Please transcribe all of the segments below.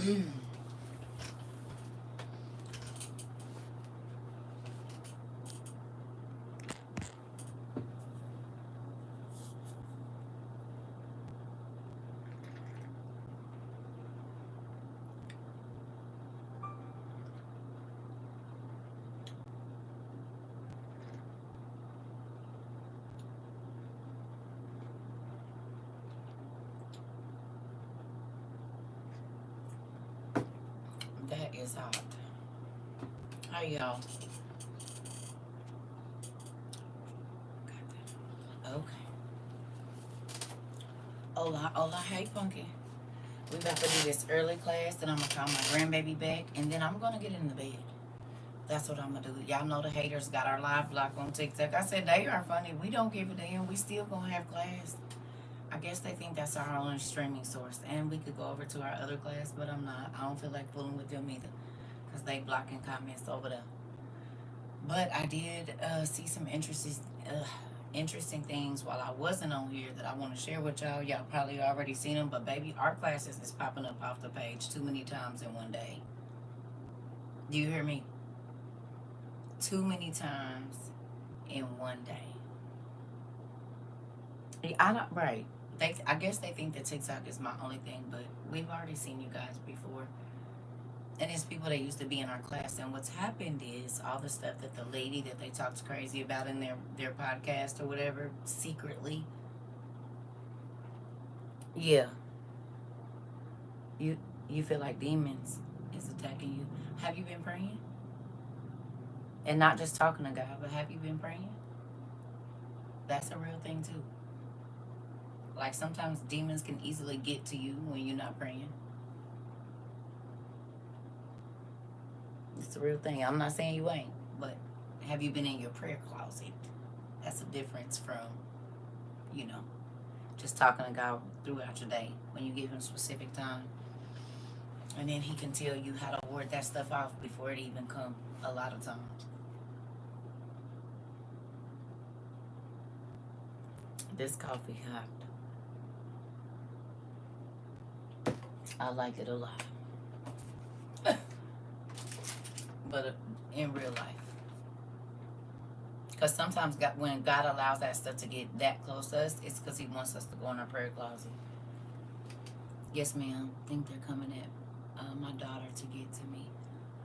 That is hot. How y'all? Okay. Hola, hola, hey, Punky. We about to do this early class, then I'm gonna call my grandbaby back, and then I'm gonna get in the bed. That's what I'm gonna do. Y'all know the haters got our live block on TikTok. I said they are funny. We don't give a damn. We still gonna have class. I guess they think that's our only streaming source, and we could go over to our other class, but I'm not. I don't feel like fooling with them either, cause they blocking comments over there. But I did see some interesting things while I wasn't on here that I want to share with y'all. Y'all probably already seen them, but baby, art classes is popping up off the page too many times in one day. Do you hear me? Too many times in one day. I don't right. I guess they think that TikTok is my only thing, but we've already seen you guys before. And it's people that used to be in our class. And what's happened is all the stuff that the lady that they talked crazy about in their podcast or whatever, secretly. Yeah. You you feel like demons is attacking you. Have you been praying? And not just talking to God, but have you been praying? That's a real thing too. Like sometimes demons can easily get to you when you're not praying. It's a real thing. I'm not saying you ain't, but have you been in your prayer closet? That's a difference from, you know, just talking to God throughout your day when you give him specific time. And then he can tell you how to ward that stuff off before it even come a lot of times. This coffee hot. I like it a lot. But in real life. Because sometimes when God allows that stuff to get that close to us, it's because he wants us to go in our prayer closet. Yes, ma'am. Think they're coming at my daughter to get to me.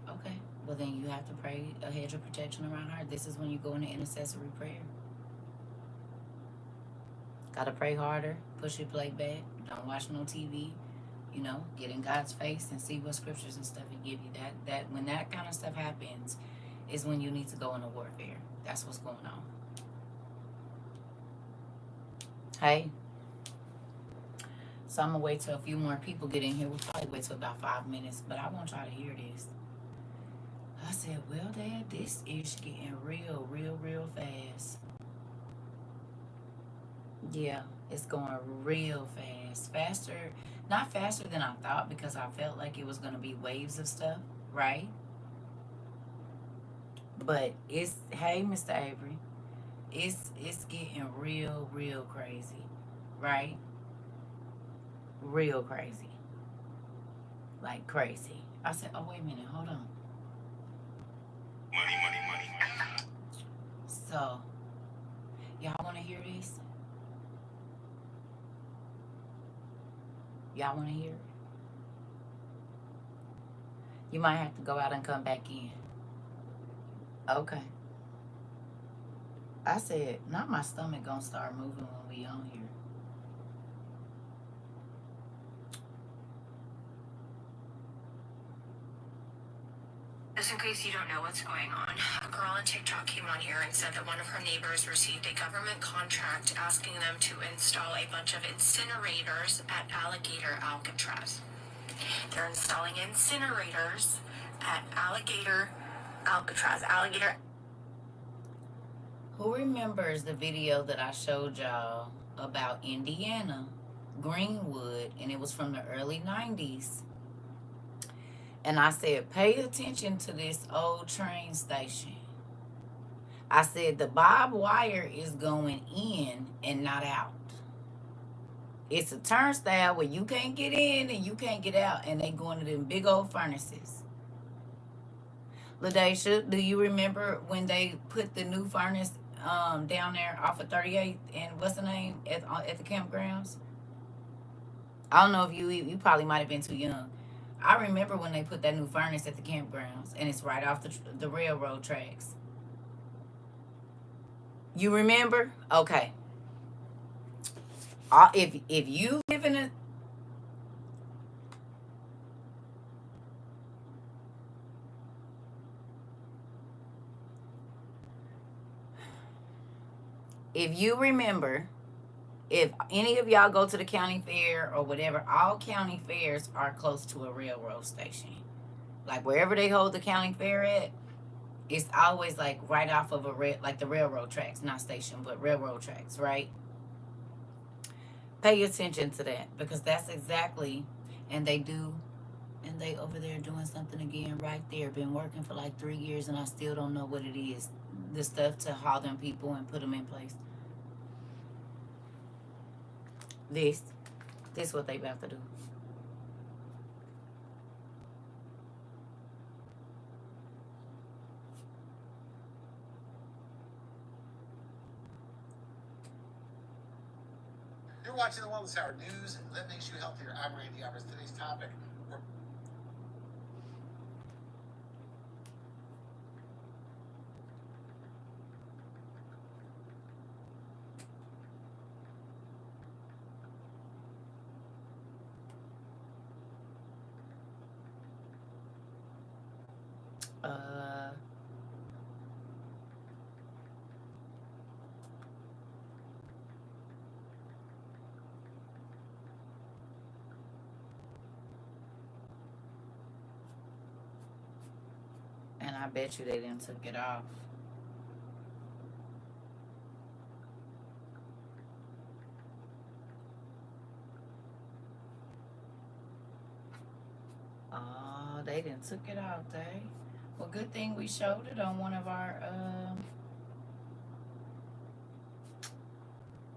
Okay. Well, then you have to pray a hedge of protection around her. This is when you go into intercessory prayer. Gotta pray harder. Push your plate back. Don't watch no TV. You know, get in God's face and see what scriptures and stuff he give you. That when that kind of stuff happens, is when you need to go into warfare. That's what's going on. Hey. So I'm gonna wait till a few more people get in here. We'll probably wait till about 5 minutes, but I want y'all to hear this. I said, well, Dad, this is getting real fast. Yeah, it's going real fast. Faster, not faster than I thought because I felt like it was gonna be waves of stuff, right? But it's hey, Mr. Avery, it's getting real crazy, right? Real crazy, like crazy. I said, oh wait a minute, hold on. Money. So, y'all want to hear this? Y'all want to hear it? You might have to go out and come back in. Okay. I said, not my stomach gonna start moving when we on here. Just in case you don't know what's going on, a girl on TikTok came on here and said that one of her neighbors received a government contract asking them to install a bunch of incinerators at Alligator Alcatraz. They're installing incinerators at Alligator Alcatraz. Alligator. Who remembers the video that I showed y'all about Indiana, Greenwood, and it was from the early 90s? And I said, pay attention to this old train station. I said, the barbed wire is going in and not out. It's a turnstile where you can't get in and you can't get out, and they go into them big old furnaces. LaDaisha, do you remember when they put the new furnace down there off of 38th and what's the name at the campgrounds? I don't know if you probably might have been too young. I remember when they put that new furnace at the campgrounds, and it's right off the railroad tracks. You remember? Okay. If you live in a if you remember, if any of y'all go to the county fair or whatever, all county fairs are close to a railroad station. Like wherever they hold the county fair at, it's always like right off of like the railroad tracks, not station, but railroad tracks, right? Pay attention to that because that's exactly, and they do, and they over there doing something again right there. Been working for like 3 years, and I still don't know what it is. The stuff to haul them people and put them in place. This, this what they about to do. You're watching the Wellness Hour News that makes you healthier. I'm Randy Evers. Today's topic. Uh, and I bet you they didn't took it off. Oh, they didn't took it off, they. Well, good thing we showed it on one of our.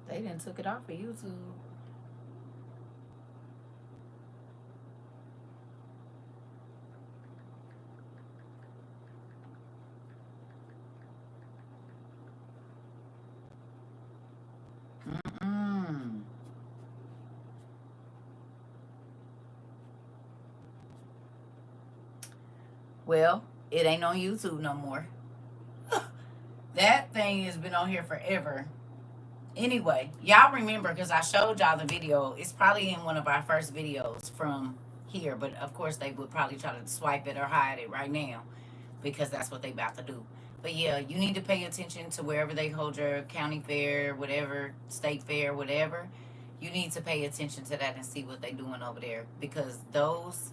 They didn't took it off of YouTube. Mm-mm. Well, it ain't on YouTube no more. That thing has been on here forever. Anyway, y'all remember because I showed y'all the video. It's probably in one of our first videos from here, but of course they would probably try to swipe it or hide it right now because that's what they about to do. But yeah, you need to pay attention to wherever they hold your county fair, whatever, state fair, whatever. You need to pay attention to that and see what they doing over there because those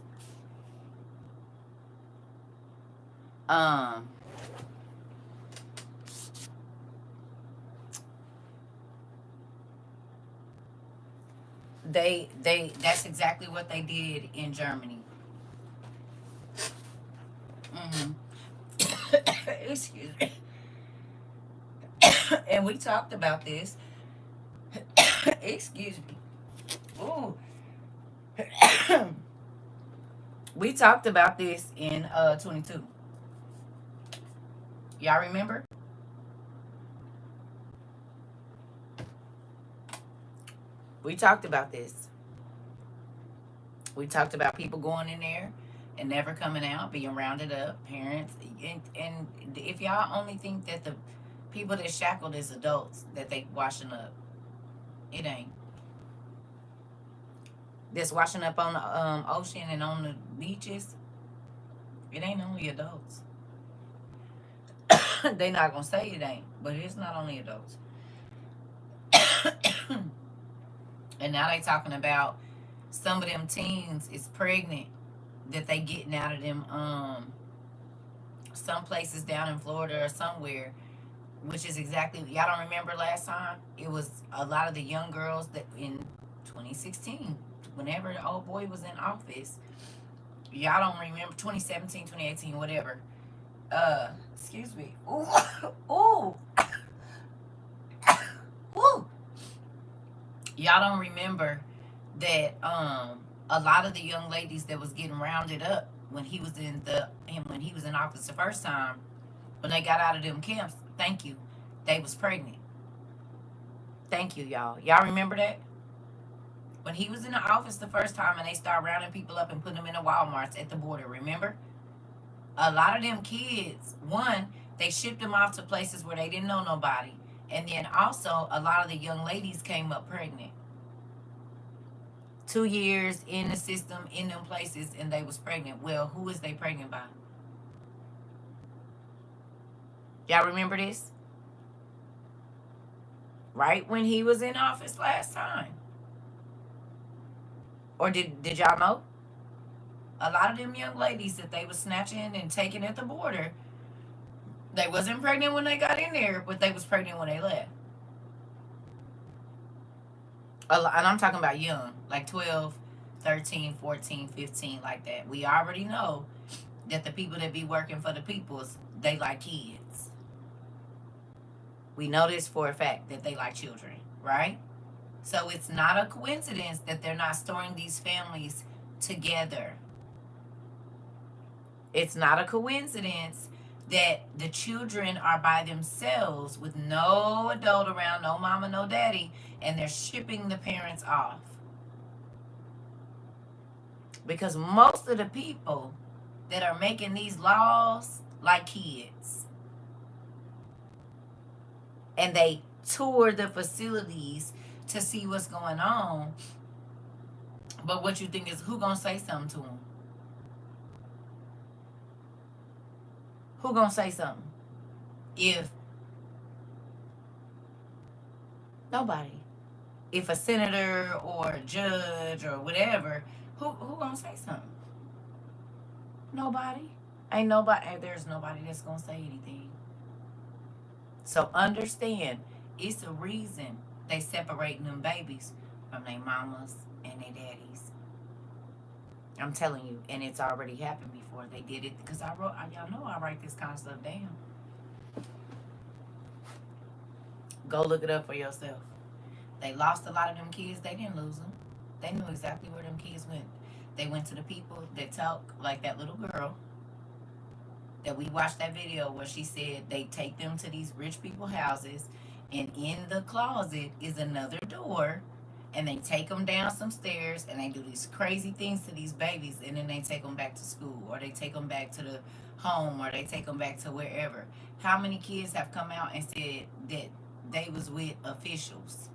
um they that's exactly what they did in Germany. Hmm. Excuse me. And we talked about this. Excuse me. Ooh. We talked about this in 22. Y'all remember? We talked about this. We talked about people going in there and never coming out, being rounded up, parents. And if y'all only think that the people that shackled is adults, that they washing up, it ain't. That's washing up on the ocean and on the beaches, it ain't only adults. They not gonna say it ain't, but it's not only adults. And now they talking about some of them teens is pregnant that they getting out of them some places down in Florida or somewhere, which is exactly y'all don't remember last time it was a lot of the young girls that in 2016 whenever the old boy was in office, y'all don't remember 2017, 2018, whatever. Excuse me. Ooh. Ooh. Ooh. Y'all don't remember that a lot of the young ladies that was getting rounded up when he was when he was in office the first time, when they got out of them camps, thank you, they was pregnant. Thank you, y'all. Y'all remember that? When he was in the office the first time and they started rounding people up and putting them in the Walmarts at the border, remember? A lot of them kids, one, they shipped them off to places where they didn't know nobody. And then also, a lot of the young ladies came up pregnant. 2 years in the system, in them places, and they was pregnant. Well, who is they pregnant by? Y'all remember this? Right when he was in office last time. Or did y'all know? A lot of them young ladies that they was snatching and taking at the border, they wasn't pregnant when they got in there, but they was pregnant when they left. And I'm talking about young, like 12, 13, 14, 15, like that. We already know that the people that be working for the peoples, they like kids. We know this for a fact that they like children, right? So it's not a coincidence that they're not storing these families together. It's not a coincidence that the children are by themselves with no adult around, no mama, no daddy, and they're shipping the parents off. Because most of the people that are making these laws like kids. And they tour the facilities to see what's going on. But what you think is, who gonna say something to them? Who gonna say something? If nobody. If a senator or a judge or whatever, who gonna say something? Nobody. Ain't nobody. There's nobody that's gonna say anything. So understand, it's a reason they separating them babies from their mamas and their daddies. I'm telling you, and it's already happened before. They did it because y'all know I write this kind of stuff down. Go look it up for yourself. They lost a lot of them kids. They didn't lose them. They knew exactly where them kids went. They went to the people that talk like that little girl that we watched that video where she said they take them to these rich people houses, and in the closet is another door, and they take them down some stairs and they do these crazy things to these babies, and then they take them back to school, or they take them back to the home, or they take them back to wherever. How many kids have come out and said that they was with officials?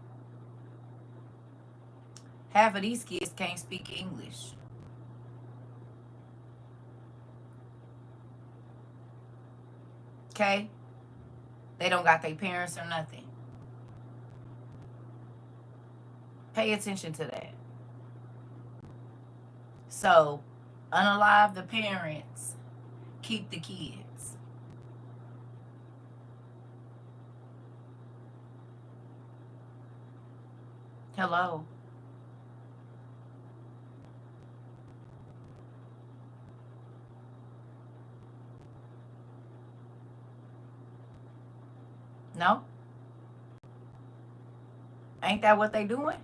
Half of these kids can't speak English. Okay? They don't got their parents or nothing. Pay attention to that. So, unalive the parents, keep the kids. Hello? No? Ain't that what they doing?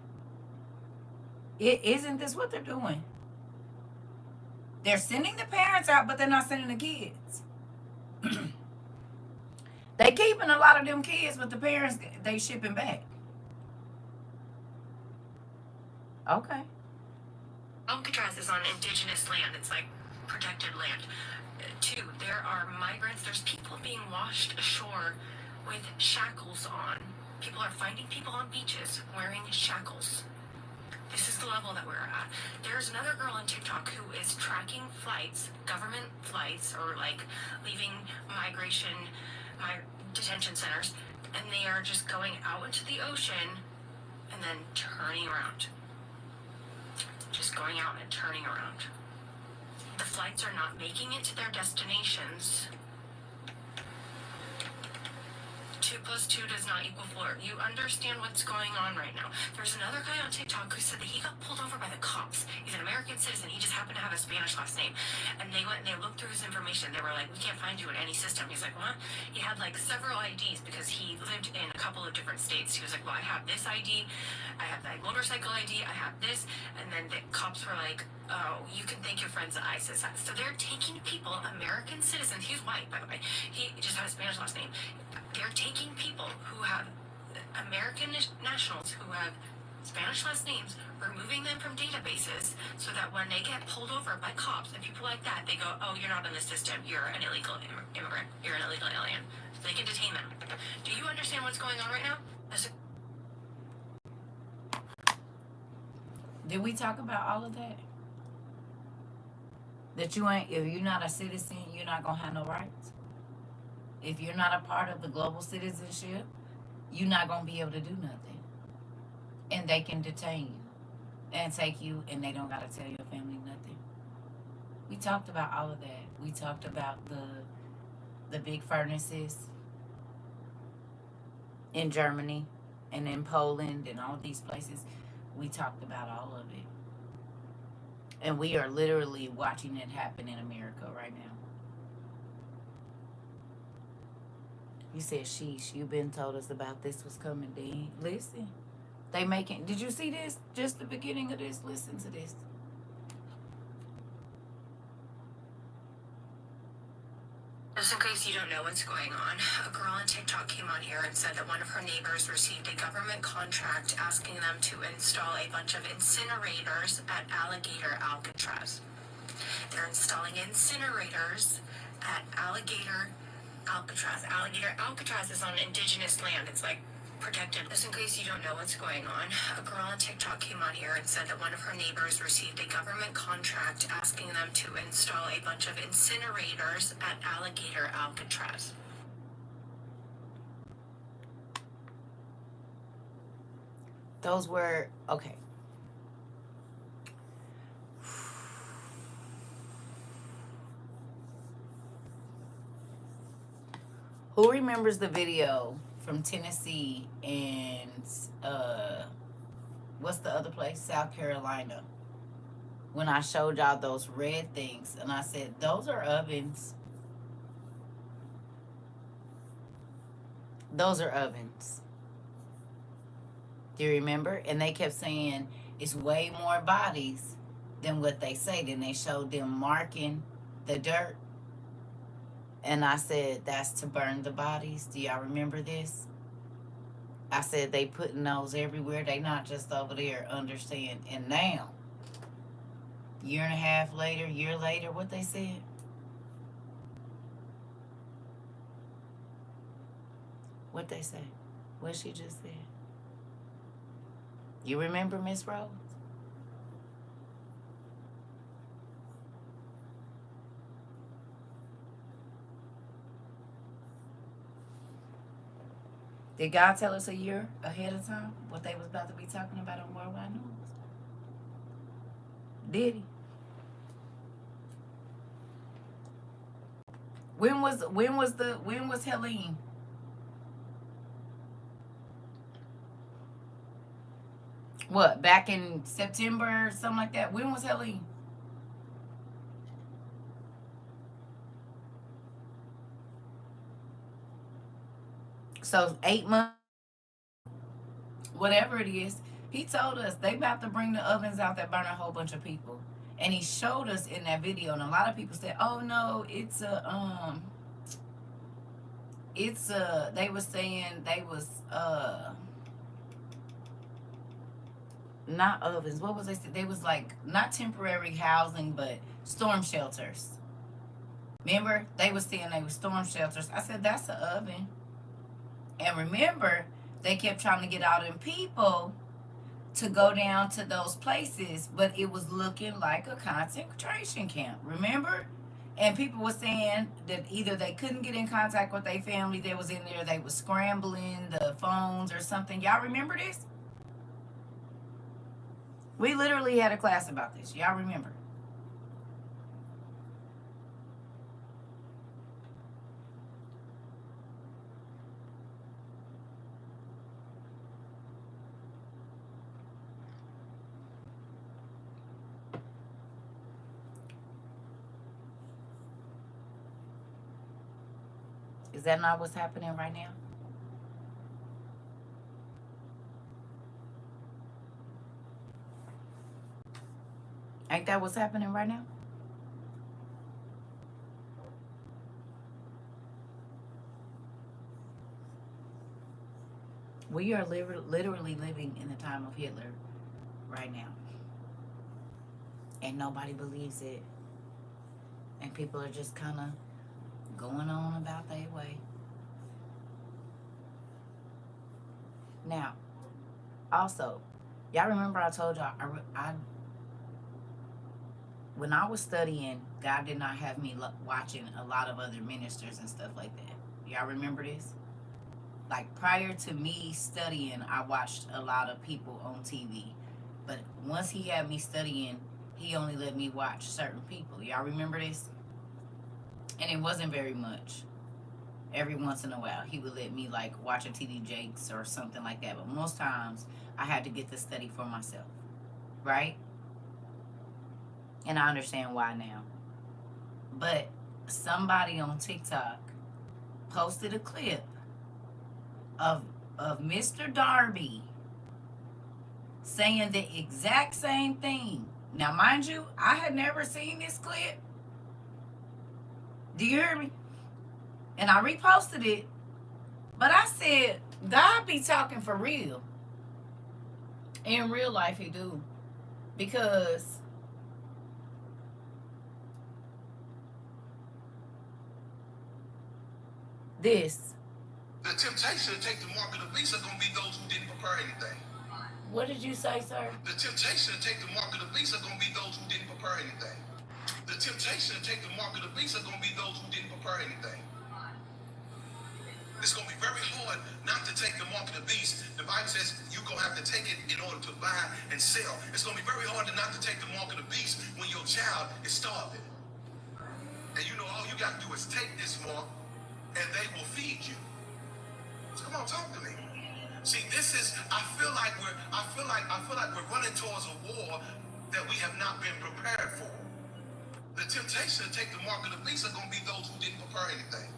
Isn't this what they're doing? They're sending the parents out, but they're not sending the kids. They keeping a lot of them kids, but the parents, they shipping back. Okay. Alcatraz is on indigenous land. It's like protected land. Two, there are migrants. There's people being washed ashore with shackles on. People are finding people on beaches wearing shackles. This is the level that we're at. There's another girl on TikTok who is tracking flights, government flights, or like leaving detention centers, and they are just going out into the ocean and then turning around. Just going out and turning around. The flights are not making it to their destinations. 2 plus 2 does not equal 4. You understand what's going on right now. There's another guy on TikTok who said that he got pulled over by the cops. He's an American citizen. He just happened to have a Spanish last name. And they went and they looked through his information. They were like, we can't find you in any system. He's like, what? He had like several IDs because he lived in a couple of different states. He was like, well, I have this ID. I have that motorcycle ID. I have this. And then the cops were like, oh, you can thank your friends at ISIS. So they're taking people, American citizens. He's white, by the way. He just had a Spanish last name. They're taking people who have American nationals who have Spanish last names, removing them from databases so that when they get pulled over by cops and people like that, they go, oh, you're not in the system. You're an illegal immigrant. You're an illegal alien. They can detain them. Do you understand what's going on right now? Did we talk about all of that? That you ain't, if you're not a citizen, you're not going to have no rights. If you're not a part of the global citizenship, you're not going to be able to do nothing. And they can detain you and take you, and they don't got to tell your family nothing. We talked about all of that. We talked about the big furnaces in Germany and in Poland and all these places. We talked about all of it. And we are literally watching it happen in America right now. You said, sheesh, you been told us about this was coming, Dean. Listen, they making, did you see this? Just the beginning of this? Listen to this. Just in case you don't know what's going on, a girl on TikTok came on here and said that one of her neighbors received a government contract asking them to install a bunch of incinerators at Alligator Alcatraz. They're installing incinerators at Alligator Alcatraz. Alligator Alcatraz is on indigenous land. It's like protected. Just in case you don't know what's going on, a girl on TikTok came on here and said that one of her neighbors received a government contract asking them to install a bunch of incinerators at Alligator Alcatraz. Those were, okay. Who remembers the video from Tennessee and what's the other place? South Carolina. When I showed y'all those red things and I said, those are ovens. Those are ovens. Do you remember? And they kept saying it's way more bodies than what they say. Then they showed them marking the dirt. And I said, that's to burn the bodies. Do y'all remember this? I said, they putting those everywhere. They not just over there, understand. And now, year and a half later, year later, what they said? What they say? What she just said? You remember, Miss Rose? Did God tell us a year ahead of time what they was about to be talking about on Worldwide News? Did he? When was Helene? What, back in September or something like that? When was Helene? So 8 months, whatever it is, he told us they about to bring the ovens out that burn a whole bunch of people. And he showed us in that video, and a lot of people said, oh no, they was saying they was, not ovens. What was they say? They was like, not temporary housing, but storm shelters. Remember? They was saying they were storm shelters. I said, that's an oven. And remember, they kept trying to get all them people to go down to those places, but it was looking like a concentration camp. Remember? And people were saying that either they couldn't get in contact with their family that was in there, they were scrambling the phones or something. Y'all remember this? We literally had a class about this. Y'all remember? Is that not what's happening right now? Ain't that what's happening right now? We are literally living in the time of Hitler right now. And nobody believes it. And people are just kind of going on about their way. Now, also, y'all remember I told y'all, when I was studying, God did not have me watching a lot of other ministers and stuff like that. Y'all remember this? Like prior to me studying, I watched a lot of people on TV. But once he had me studying, he only let me watch certain people. Y'all remember this? And it wasn't very much. Every once in a while, he would let me like watch a TD Jakes or something like that. But most times, I had to get the study for myself, right? And I understand why now. But somebody on TikTok posted a clip of Mr. Darby saying the exact same thing. Now, mind you, I had never seen this clip. Do you hear me? And I reposted it. But I said, God be talking for real. In real life, he do. Because this. The temptation to take the mark of the beast are going to be those who didn't prepare anything. What did you say, sir? The temptation to take the mark of the beast are going to be those who didn't prepare anything. The temptation to take the mark of the beast are going to be those who didn't prepare anything. It's going to be very hard not to take the mark of the beast. The Bible says you're going to have to take it in order to buy and sell. It's going to be very hard not to take the mark of the beast when your child is starving. And you know all you got to do is take this mark and they will feed you. So come on, talk to me. See, this is, I feel like we're running towards a war that we have not been prepared for. The temptation to take the mark of the beast are going to be those who didn't prepare anything.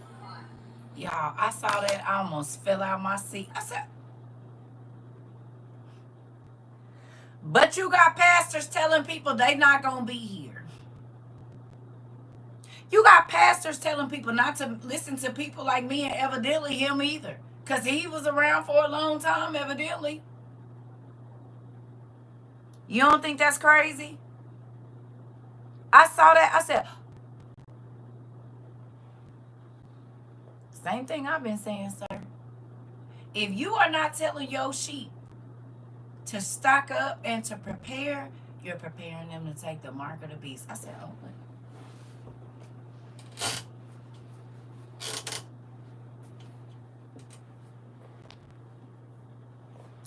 Y'all, I saw that. I almost fell out my seat. I said, but you got pastors telling people they not going to be here. You got pastors telling people not to listen to people like me and evidently him either. Because he was around for a long time, evidently. You don't think that's crazy? I saw that. I said, same thing I've been saying, sir. If you are not telling your sheep to stock up and to prepare, you're preparing them to take the mark of the beast. I said, oh, wait.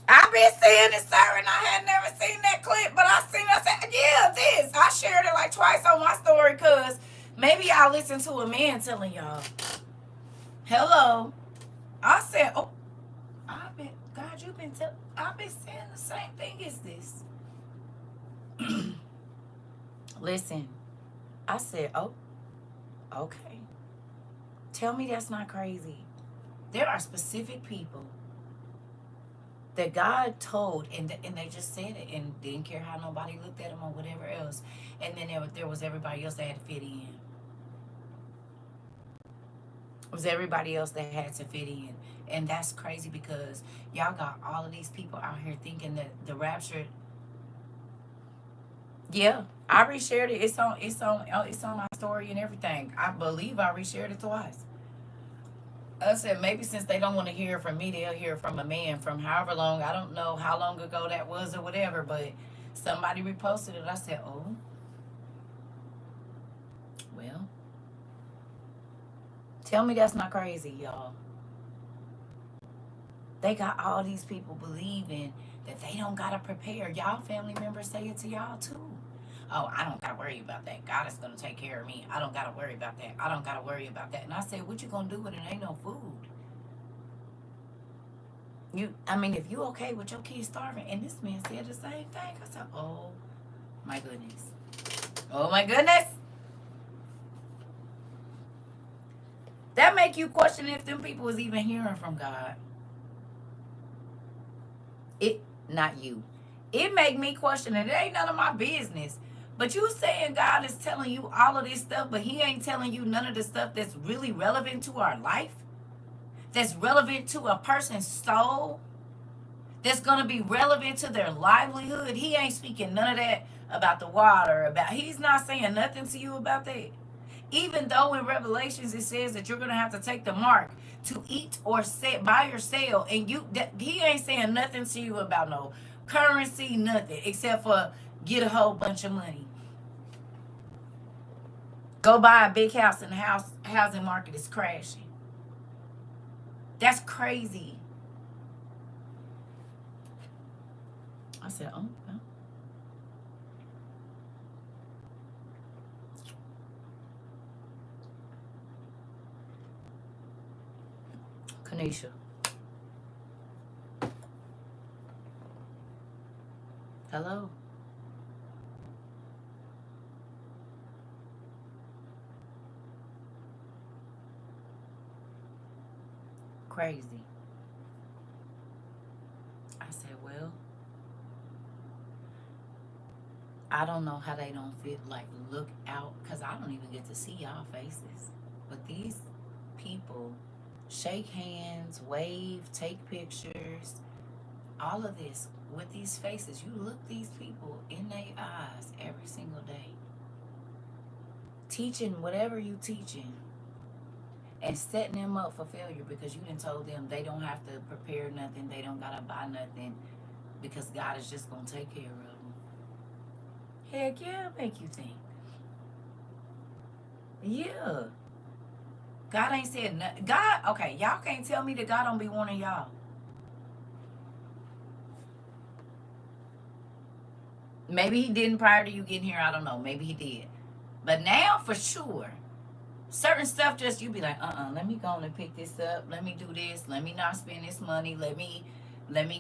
I've been seeing it, sir, and I had never seen that clip, but I said, yeah, this. I shared it like twice on my story because maybe I listened to a man telling y'all. Hello. I said, oh, I've been saying the same thing as this. Listen, I said, oh, okay. Tell me that's not crazy. There are specific people that God told, and they just said it and didn't care how nobody looked at them or whatever else. And then there was everybody else that had to fit in. It was everybody else that had to fit in. And that's crazy because y'all got all of these people out here thinking that the rapture. Yeah, I reshared it. It's on my story and everything. I believe I reshared it twice. I said maybe since they don't want to hear from me, they'll hear from a man from however long. I don't know how long ago that was or whatever, but somebody reposted it. I said, oh, well, tell me that's not crazy, y'all. They got all these people believing that they don't got to prepare. Y'all family members say it to y'all too. Oh, I don't got to worry about that. God is going to take care of me. I don't got to worry about that. I don't got to worry about that. And I said, what you going to do when it ain't no food? If you okay with your kids starving, and this man said the same thing. I said, oh my goodness. Oh my goodness. That make you question if them people is even hearing from God. It, not you. It make me question it. It ain't none of my business. But you saying God is telling you all of this stuff, but he ain't telling you none of the stuff that's really relevant to our life, that's relevant to a person's soul, that's going to be relevant to their livelihood. He ain't speaking none of that about the water, about, he's not saying nothing to you about that. Even though in Revelations it says that you're going to have to take the mark to eat or buy or sell, and he ain't saying nothing to you about no currency, nothing, except for get a whole bunch of money. Go buy a big house and the housing market is crashing. That's crazy. I said, oh, well. Kanisha. Hello. Crazy. I said, well, I don't know how they don't feel like look out, because I don't even get to see y'all faces. But these people shake hands, wave, take pictures, all of this with these faces. You look these people in their eyes every single day. Teaching whatever you teaching and setting them up for failure because you done told them they don't have to prepare nothing, they don't gotta buy nothing, because God is just gonna take care of them. Heck yeah, make you think. Yeah. God ain't said nothing. God, okay, y'all can't tell me that God don't be warning y'all. Maybe he didn't prior to you getting here. I don't know. Maybe he did. But now, for sure, certain stuff just you be like, let me go on and pick this up. Let me do this. Let me not spend this money. Let me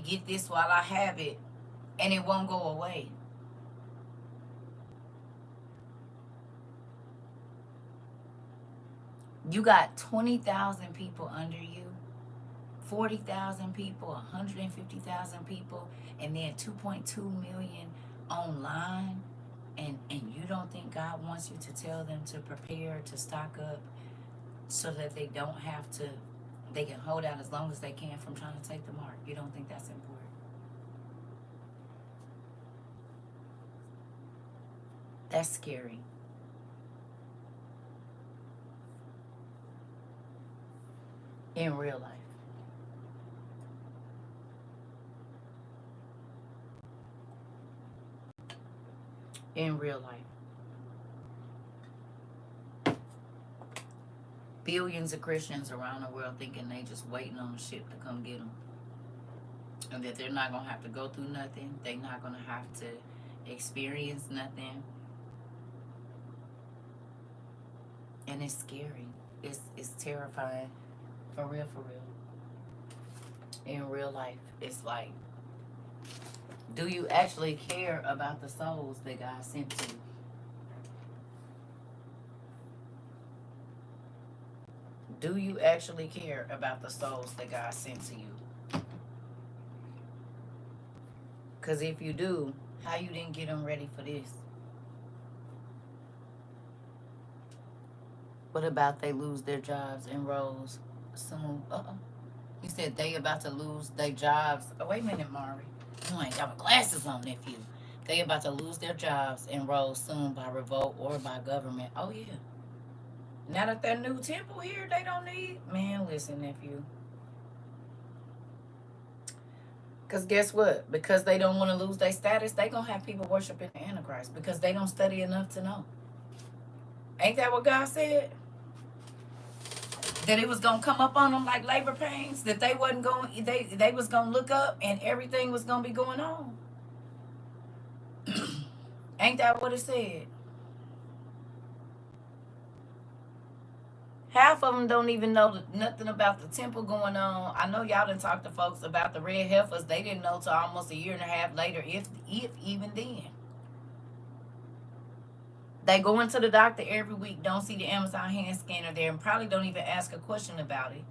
get this while I have it. And it won't go away. You got 20,000 people under you, 40,000 people, 150,000 people, and then 2.2 million online. And you don't think God wants you to tell them to prepare, to stock up, so that they don't have to, they can hold out as long as they can from trying to take the mark? You don't think that's important? That's scary. In real life. In real life. Billions of Christians around the world thinking they just waiting on the ship to come get them. And that they're not going to have to go through nothing. They're not going to have to experience nothing. And it's scary. It's terrifying. For real, for real. In real life, it's like, do you actually care about the souls that God sent to you? Do you actually care about the souls that God sent to you? Because if you do, how you didn't get them ready for this? What about they lose their jobs and roles soon? You said they about to lose their jobs. Oh, wait a minute, Mari. You ain't got my glasses on, nephew. They about to lose their jobs and roles soon by revolt or by government. Oh, yeah. Now that that new temple here, they don't need. Man, listen, nephew. Because guess what? Because they don't want to lose their status, they going to have people worshiping the Antichrist because they don't study enough to know. Ain't that what God said? That it was gonna come up on them like labor pains, that they wasn't going, they was gonna look up and everything was gonna be going on. Ain't that what it said? Half of them don't even know nothing about the temple going on. I know y'all done talked to folks about the red heifers. They didn't know till almost a year and a half later, if even then. They go into the doctor every week, don't see the Amazon hand scanner there, and probably don't even ask a question about it.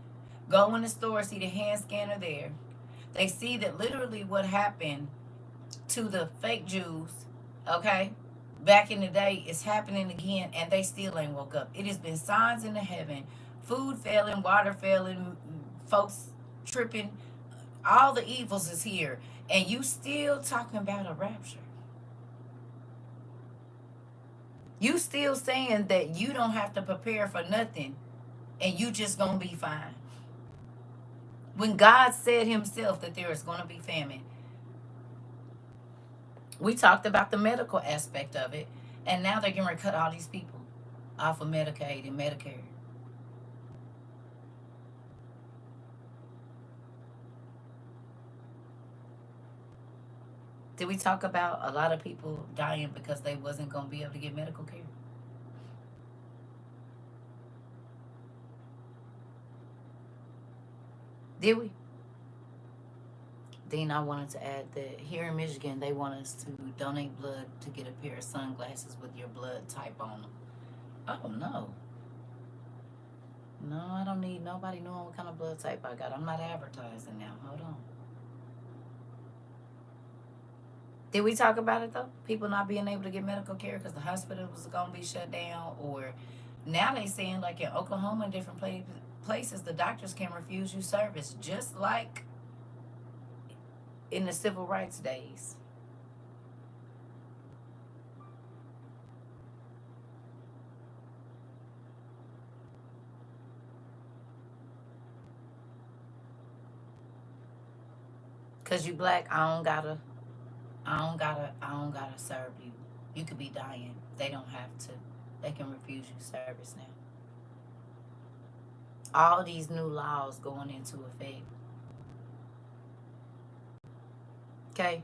Go in the store, see the hand scanner there. They see that literally what happened to the fake Jews, okay, back in the day is happening again, and they still ain't woke up. It has been signs in the heaven, food failing, water failing, folks tripping, all the evils is here, and you still talking about a rapture. You still saying that you don't have to prepare for nothing and you just gonna be fine. When God said himself that there is gonna be famine. We talked about the medical aspect of it, and now they're going to cut all these people off of Medicaid and Medicare. Did we talk about a lot of people dying because they wasn't going to be able to get medical care? Did we? Then I wanted to add that here in Michigan, they want us to donate blood to get a pair of sunglasses with your blood type on them. Oh, no. No, I don't need nobody knowing what kind of blood type I got. I'm not advertising now. Hold on. Did we talk about it though? People not being able to get medical care because the hospital was going to be shut down, or now they saying like in Oklahoma and different places, the doctors can refuse you service, just like in the civil rights days. Cause you black, I don't gotta serve you. You could be dying. They don't have to. They can refuse you service now. All these new laws going into effect. Okay.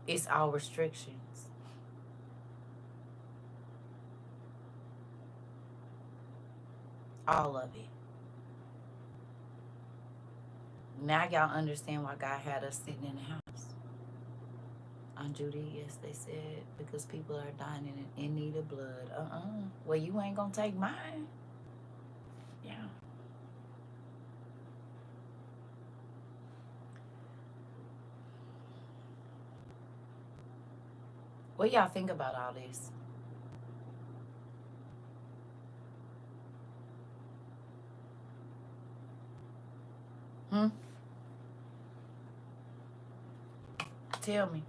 It's all restrictions. All of it. Now y'all understand why God had us sitting in the house. On Judy, yes, they said because people are dying in need of blood. Well, you ain't gonna take mine. Yeah. What y'all think about all this? Hmm? Tell me.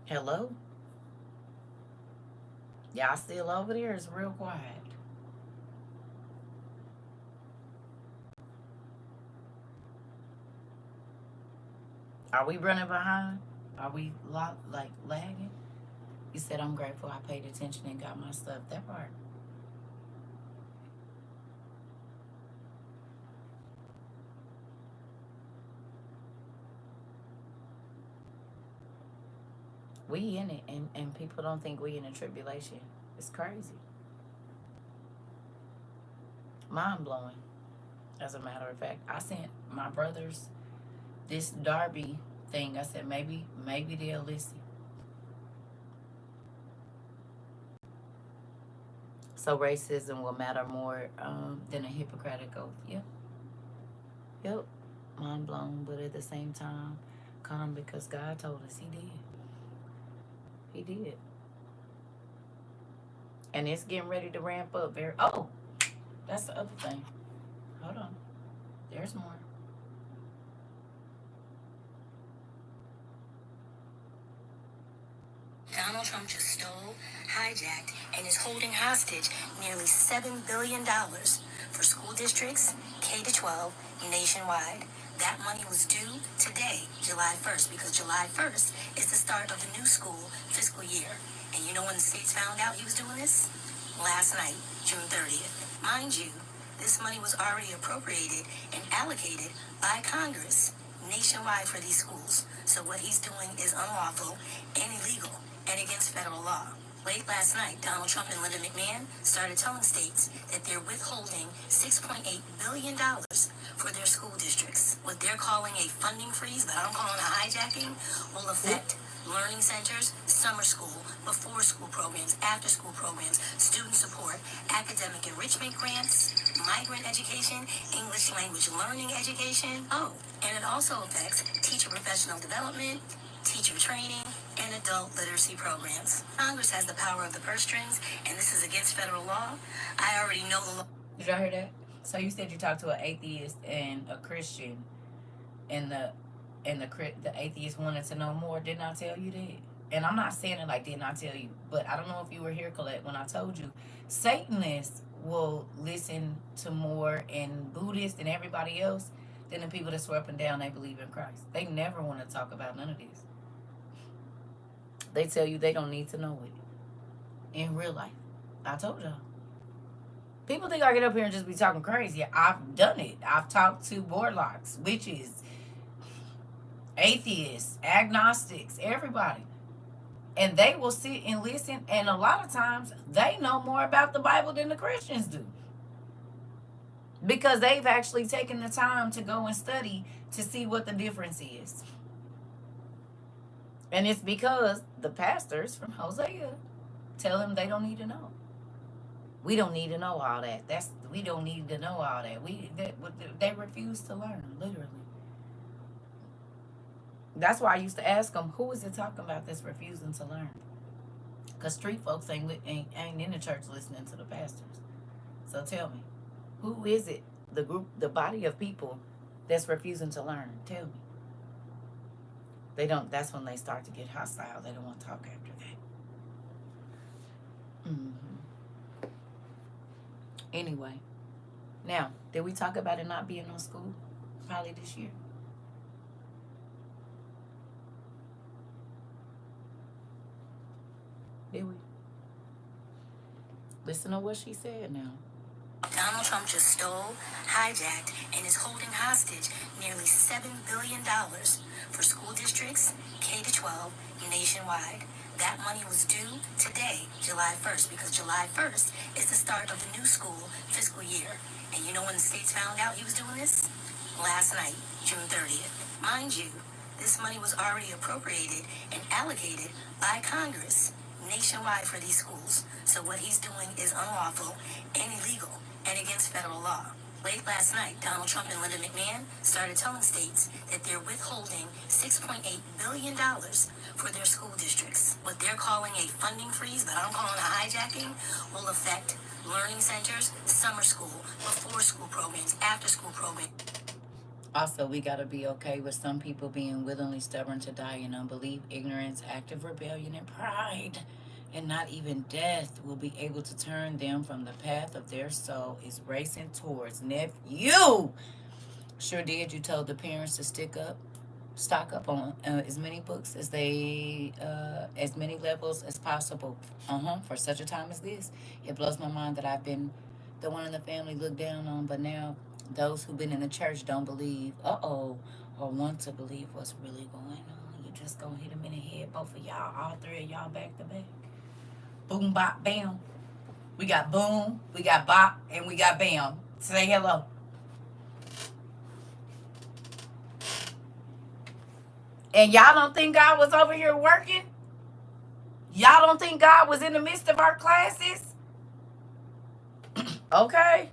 Hello? Y'all still over there? It's real quiet. Are we running behind? Are we like lagging? You said I'm grateful I paid attention and got my stuff. That part. We in it, and people don't think we in a tribulation. It's crazy. Mind blowing. As a matter of fact, I sent my brothers this Darby thing. I said maybe they'll listen. So racism will matter more than a Hippocratic oath. Yep. Yep. Mind blown, but at the same time, calm because God told us He did. He did. And it's getting ready to ramp up very. Oh, that's the other thing. Hold on. There's more. Donald Trump just stole, hijacked, and is holding hostage nearly $7 billion for school districts, K to 12, nationwide. That money was due today, July 1st, because July 1st is the start of the new school fiscal year. And you know when the states found out he was doing this? Last night, June 30th. Mind you, This money was already appropriated and allocated by Congress nationwide for these schools. So what he's doing is unlawful and illegal and against federal law. Late last night, Donald Trump and Linda McMahon started telling states that they're withholding $6.8 billion for their school districts. What they're calling a funding freeze, but I'm calling a hijacking, will affect learning centers, summer school, before school programs, after school programs, student support, academic enrichment grants, migrant education, English language learning education. Oh, and it also affects teacher professional development, teacher training, and adult literacy programs. Congress has the power of the purse strings, and this is against federal law. I already know the law. Did y'all hear that? So you said you talked to an atheist and a Christian, and the atheist wanted to know more. Didn't I tell you that? And I'm not saying it like didn't I tell you, but I don't know if you were here, Colette, when I told you Satanists will listen to more and Buddhists and everybody else than the people that swear up and down they believe in Christ. They never want to talk about none of this. They tell you they don't need to know it in real life. I told y'all. People think I get up here and just be talking crazy. I've done it. I've talked to warlocks, witches, atheists, agnostics, everybody. And they will sit and listen. And a lot of times they know more about the Bible than the Christians do. Because they've actually taken the time to go and study to see what the difference is. And it's because the pastors from Hosea tell them they don't need to know. We don't need to know all that. We don't need to know all that. They refuse to learn, literally. That's why I used to ask them, who is it talking about that's refusing to learn? Because street folks ain't in the church listening to the pastors. So tell me, who is it, the group, the body of people that's refusing to learn? Tell me. They don't, that's when they start to get hostile. They don't want to talk after that. Anyway, now, did we talk about it not being on school? Probably this year. Did we? Listen to what she said now. Donald Trump just stole, hijacked, and is holding hostage nearly $7 billion for school districts, K-12, nationwide. That money was due today, July 1st, because July 1st is the start of the new school fiscal year. And you know when the states found out he was doing this? Last night, June 30th. Mind you, this money was already appropriated and allocated by Congress nationwide for these schools. So what he's doing is unlawful and illegal and against federal law. Late last night, Donald Trump and Linda McMahon started telling states that they're withholding $6.8 billion for their school districts. What they're calling a funding freeze, but I'm calling a hijacking, will affect learning centers, summer school, before school programs, after school programs. Also, we got to be okay with some people being willingly stubborn to die in unbelief, ignorance, active rebellion, and pride. And not even death will be able to turn them from the path of their soul is racing towards. Nephew! Sure did. You told the parents to stock up on as many books as as many levels as possible. For such a time as this. It blows my mind that I've been the one in the family looked down on, but now those who've been in the church don't believe, or want to believe what's really going on. You just gonna hit them in the head, both of y'all, all three of y'all back to back. Boom, bop, bam. We got boom, we got bop, and we got bam. Say hello. And y'all don't think God was over here working? Y'all don't think God was in the midst of our classes? Okay.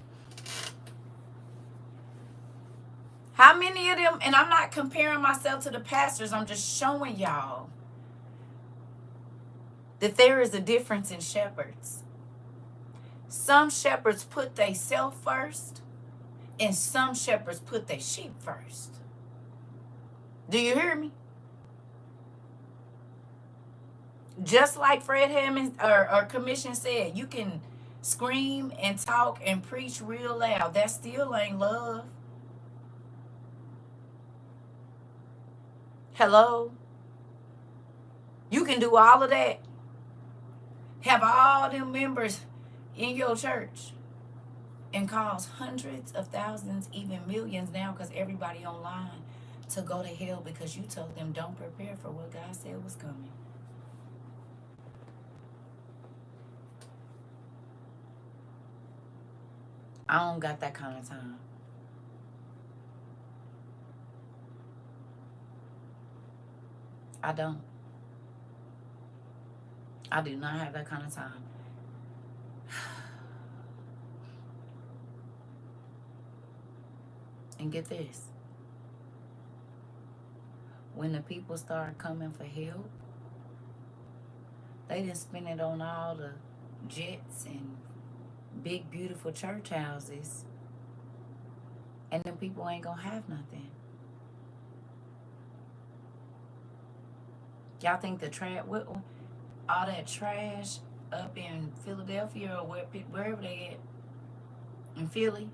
How many of them, and I'm not comparing myself to the pastors, I'm just showing y'all that there is a difference in shepherds. Some shepherds put they self first, and some shepherds put their sheep first. Do you hear me? Just like Fred Hammond or Commission said, you can scream and talk and preach real loud. That still ain't love. Hello? You can do all of that. Have all them members in your church. and cause hundreds of thousands, even millions now, because everybody online, to go to hell because you told them don't prepare for what God said was coming. I don't got that kind of time. I don't. I do not have that kind of time. And get this. When the people start coming for help, they didn't spend it on all the jets and big, beautiful church houses. And then people ain't gonna have nothing. Y'all think the trash, all that trash up in Philadelphia or wherever they at, in Philly,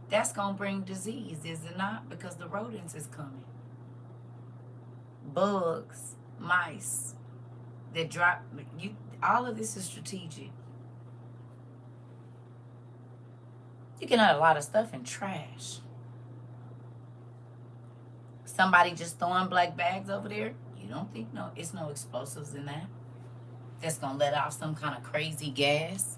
that's gonna bring disease, is it not? Because the rodents is coming. Bugs, mice, that drop you. All of this is strategic. You can have a lot of stuff in trash. Somebody just throwing black bags over there. You don't think it's no explosives in that. That's gonna let off some kind of crazy gas.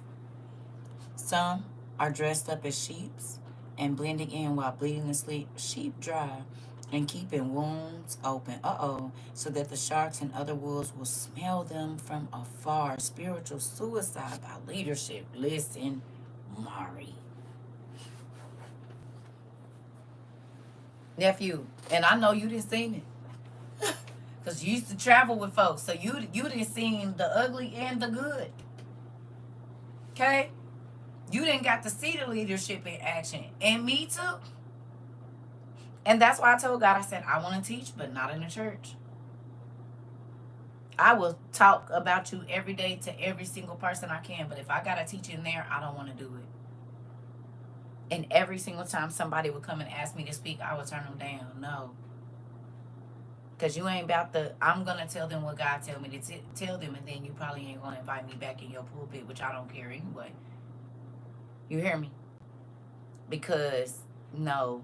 Some are dressed up as sheeps and blending in while bleeding to sleep. Sheep dry and keeping wounds open. So that the sharks and other wolves will smell them from afar. Spiritual suicide by leadership. Listen, Mari. Nephew, and I know you didn't seen it. Because you used to travel with folks. So you didn't seen the ugly and the good. Okay? You didn't got to see the leadership in action. And me too. And that's why I told God, I said, I want to teach, but not in the church. I will talk about you every day to every single person I can. But if I got to teach in there, I don't want to do it. And every single time somebody would come and ask me to speak, I would turn them down. No. Because you ain't about to, I'm going to tell them what God tell me to tell them, and then you probably ain't going to invite me back in your pulpit, which I don't care anyway. You hear me? Because, no,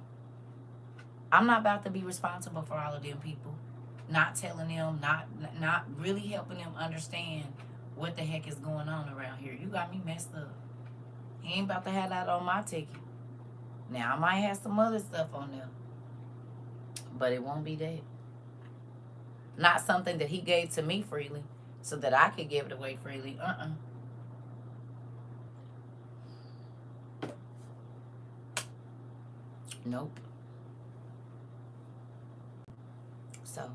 I'm not about to be responsible for all of them people. Not telling them, not really helping them understand what the heck is going on around here. You got me messed up. He ain't about to have that on my ticket. Now, I might have some other stuff on there, but it won't be that. Not something that he gave to me freely so that I could give it away freely. Nope. So,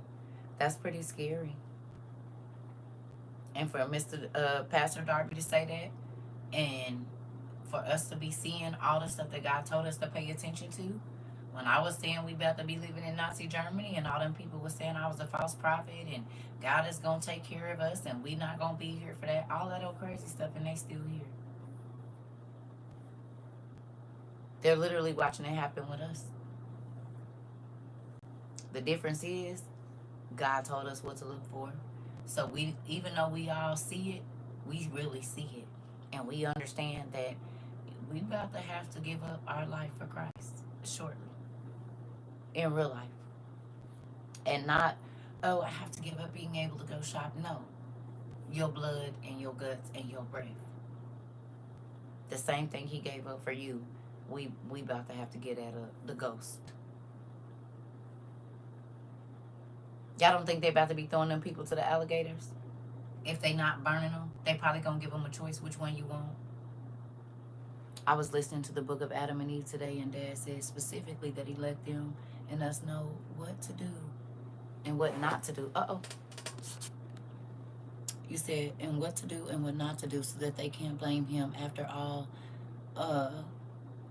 that's pretty scary. And for Mr. Pastor Darby to say that, and for us to be seeing all the stuff that God told us to pay attention to. When I was saying we about to be living in Nazi Germany, and all them people were saying I was a false prophet, and God is going to take care of us, and we not going to be here for that. All that old crazy stuff, and they still here. They're literally watching it happen with us. The difference is, God told us what to look for. So we, even though we all see it, we really see it. And we understand that we about to have to give up our life for Christ shortly. In real life. And not, I have to give up being able to go shop. No. Your blood and your guts and your breath. The same thing he gave up for you, we about to have to get at the ghost. Y'all don't think they about to be throwing them people to the alligators? If they not burning them, they probably gonna give them a choice which one you want. I was listening to the book of Adam and Eve today, and Dad said specifically that he let them and us know what to do and what not to do. You said, and what to do and what not to do so that they can't blame him after all.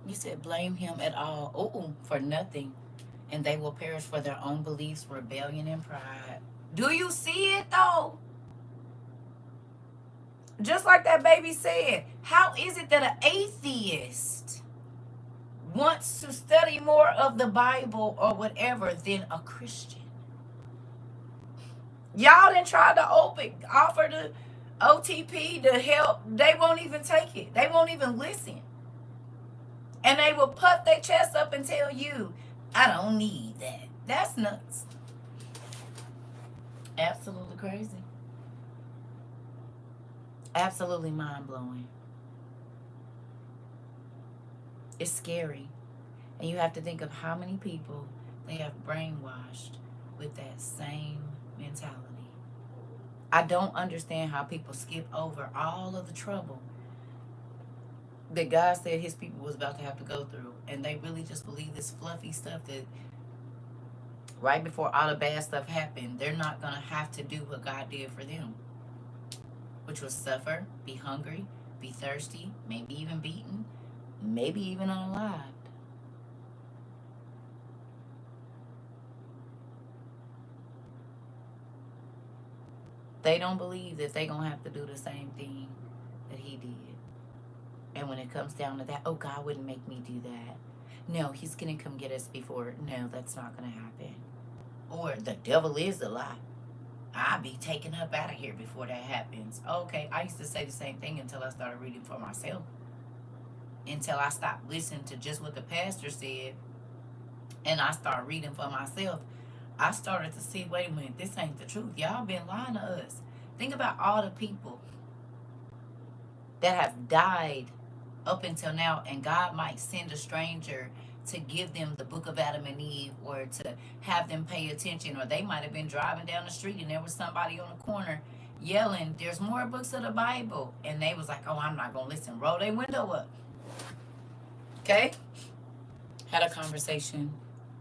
You said blame him at all. For nothing. And they will perish for their own beliefs, rebellion, and pride. Do you see it though? Just like that baby said, how is it that an atheist wants to study more of the Bible or whatever than a Christian? Y'all done tried to offer the OTP to help. They won't even take it. They won't even listen. And they will puff their chest up and tell you, I don't need that. That's nuts. Absolutely crazy. Absolutely mind blowing. It's scary. And you have to think of how many people they have brainwashed with that same mentality. I don't understand how people skip over all of the trouble that God said his people was about to have to go through. And they really just believe this fluffy stuff that right before all the bad stuff happened, they're not going to have to do what God did for them, which was suffer, be hungry, be thirsty, maybe even beaten, maybe even unalived. They don't believe that they're going to have to do the same thing that he did. And when it comes down to that, oh, God wouldn't make me do that. No, he's going to come get us before. No, that's not going to happen. Or the devil is a lie. I'll be taken up out of here before that happens. Okay, I used to say the same thing until I started reading for myself. Until I stopped listening to just what the pastor said and I started reading for myself. I started to see, wait a minute, this ain't the truth. Y'all been lying to us. Think about all the people that have died up until now, and God might send a stranger to give them the book of Adam and Eve, or to have them pay attention, or they might have been driving down the street and there was somebody on the corner yelling, there's more books of the Bible, and they was like, oh, I'm not gonna listen. Roll their window up. Okay, had a conversation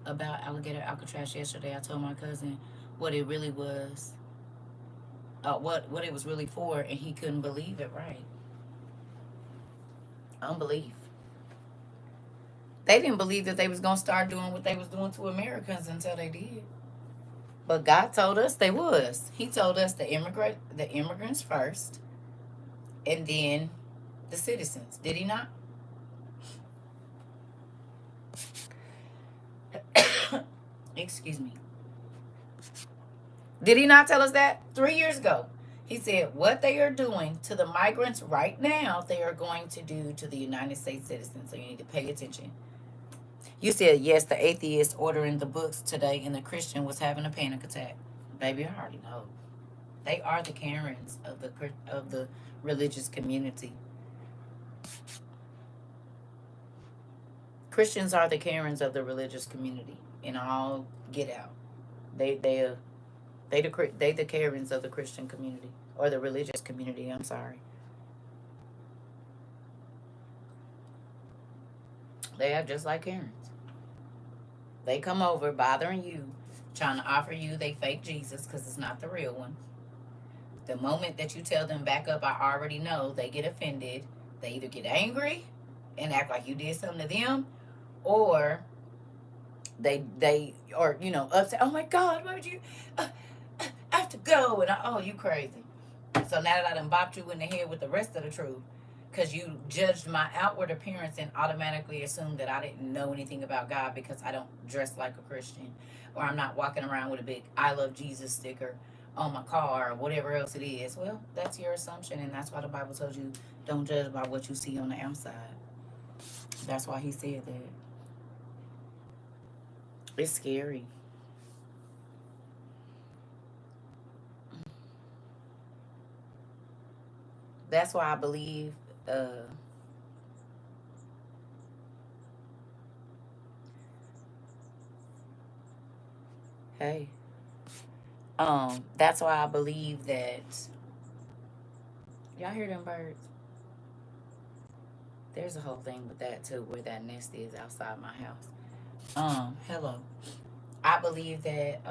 about alligator Alcatraz yesterday. I told my cousin what it really was, what it was really for, and he couldn't believe it. Right, unbelief. They didn't believe that they was gonna start doing what they was doing to Americans until they did. But God told us they was. He told us the immigrants first, and then the citizens. Did he not? Excuse me. Did he not tell us that 3 years ago? He said what they are doing to the migrants right now, they are going to do to the United States citizens. So you need to pay attention. You said yes, the atheist ordering the books today, and the Christian was having a panic attack. Baby, I already know. They are the Karens of the religious community. Christians are the Karens of the religious community, and all get out. They the Karens of the Christian community, or the religious community. I'm sorry. They act just like Karens. They come over bothering you, trying to offer you they fake Jesus because it's not the real one. The moment that you tell them back up, I already know, they get offended. They either get angry and act like you did something to them, or they or upset. Oh my God, why would you? I have to go, and oh, you crazy. So now that I done bopped you in the head with the rest of the truth, because you judged my outward appearance and automatically assumed that I didn't know anything about God because I don't dress like a Christian, or I'm not walking around with a big I love Jesus sticker on my car, or whatever else it is. Well, that's your assumption, and that's why the Bible tells you don't judge by what you see on the outside. That's why he said that. It's scary. That's why I believe, uh, hey, that's why I believe that, y'all hear them birds? There's a whole thing with that too, where that nest is outside my house. Hello. I believe that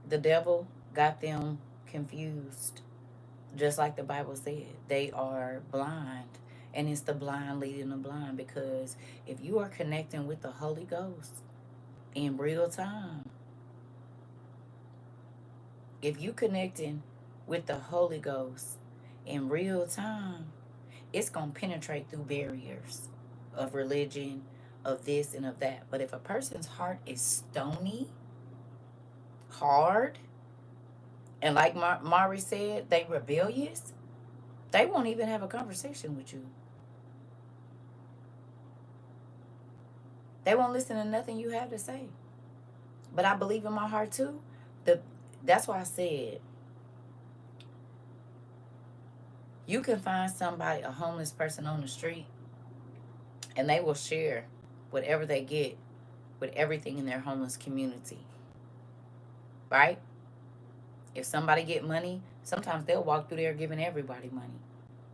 the devil got them confused, just like the Bible said. They are blind, and it's the blind leading the blind, because if you are connecting with the Holy Ghost in real time, if you connecting with the Holy Ghost in real time, it's going to penetrate through barriers of religion, of this and of that. But if a person's heart is stony, hard, and like Mari said, they rebellious, They won't even have a conversation with you. They won't listen to nothing you have to say. But I believe in my heart too. That's why I said you can find somebody, a homeless person on the street, and they will share whatever they get with everything in their homeless community. Right? If somebody get money, sometimes they'll walk through there giving everybody money.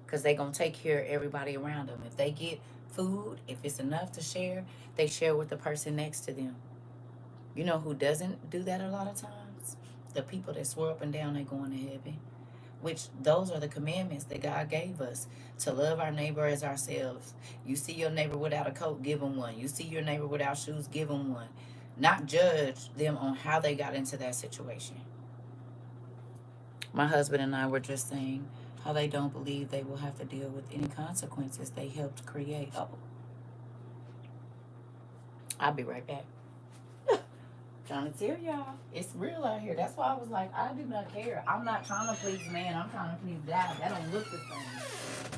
Because they going to take care of everybody around them. If they get food, if it's enough to share, they share with the person next to them. You know who doesn't do that a lot of times? The people that swear up and down they're going to heaven. Which those are the commandments that God gave us, to love our neighbor as ourselves. You see your neighbor without a coat, give them one. You see your neighbor without shoes, give them one. Not judge them on how they got into that situation. My husband and I were just saying how they don't believe they will have to deal with any consequences they helped create. Oh, I'll be right back. Trying to tell y'all, it's real out here. That's why I was like, I do not care. I'm not trying to please man. I'm trying to please God. That don't look the same.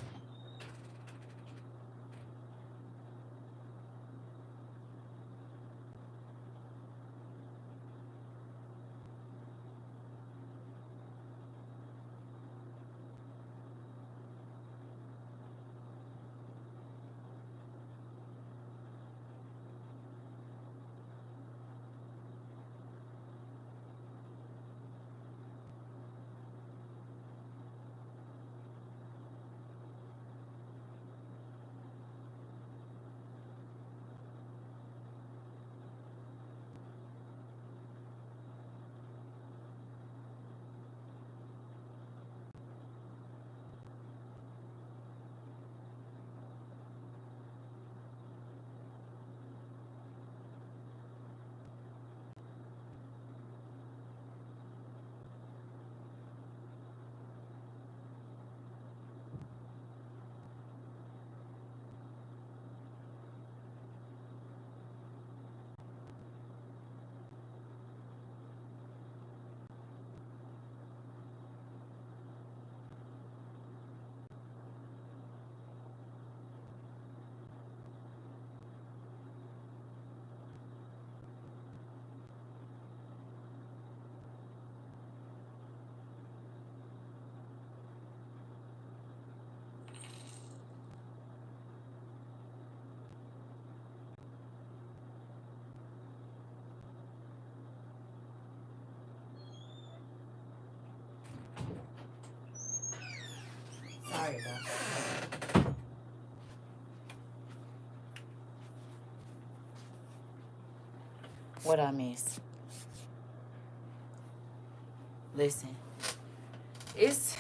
Sorry about that. What I miss? Listen, it's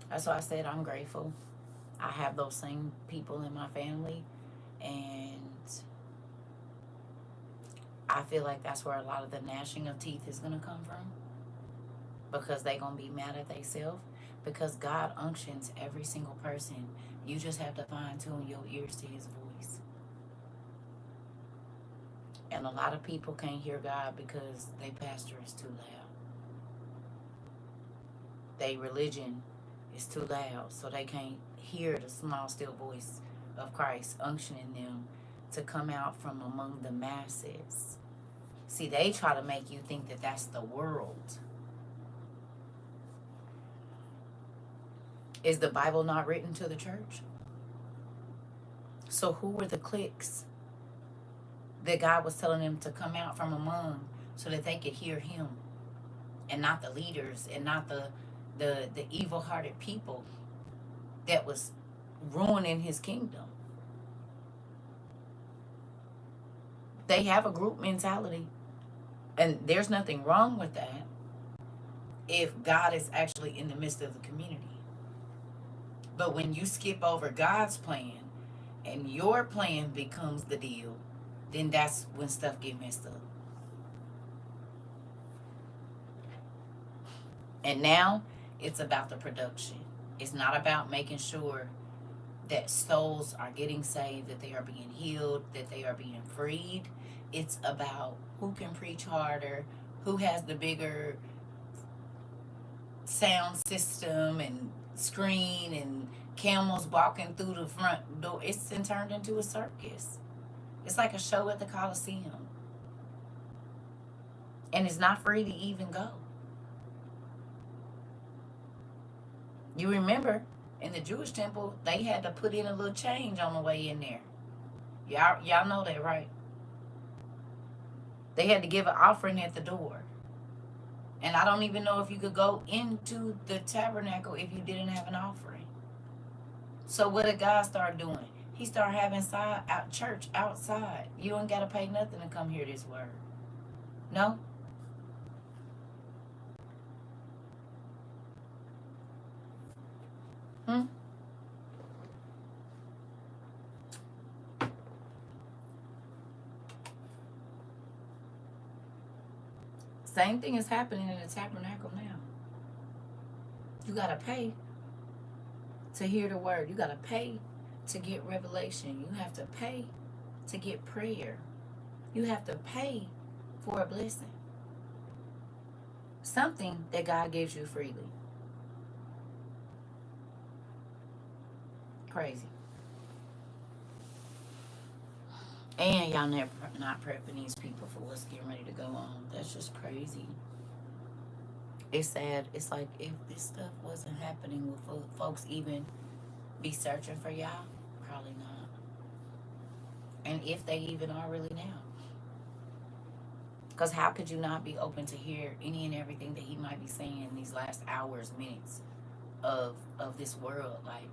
that's why I said I'm grateful. I have those same people in my family, and I feel like that's where a lot of the gnashing of teeth is gonna come from, because they gonna be mad at themselves, because God unctions every single person. You just have to fine tune your ears to his voice. And a lot of people can't hear God because their pastor is too loud. Their religion is too loud, so they can't hear the small still voice of Christ unctioning them to come out from among the masses. See, they try to make you think that that's the world. Is the Bible not written to the church? So who were the cliques that God was telling them to come out from among so that they could hear him, and not the leaders, and not the evil-hearted people that was ruining his kingdom? They have a group mentality, and there's nothing wrong with that if God is actually in the midst of the community. But when you skip over God's plan and your plan becomes the deal, then that's when stuff get messed up. And now it's about the production. It's not about making sure that souls are getting saved, that they are being healed, that they are being freed. It's about who can preach harder, who has the bigger sound system and screen and camels walking through the front door. It's been turned into a circus. It's like a show at the Coliseum. And it's not free to even go. You remember in the Jewish temple, they had to put in a little change on the way in there. Y'all know that, right? They had to give an offering at the door. And I don't even know if you could go into the tabernacle if you didn't have an offering. So what did God start doing? He started having church outside. You don't got to pay nothing to come hear this word. No? Hmm? Same thing is happening in the tabernacle now. You got to pay to hear the word. You got to pay to get revelation. You have to pay to get prayer. You have to pay for a blessing. Something that God gives you freely. Crazy. And y'all not prepping these people for what's getting ready to go on. That's just crazy. It's sad. It's like if this stuff wasn't happening, would folks even be searching for y'all? Probably not. And if they even are really now. Because how could you not be open to hear any and everything that he might be saying in these last hours, minutes of this world? Like,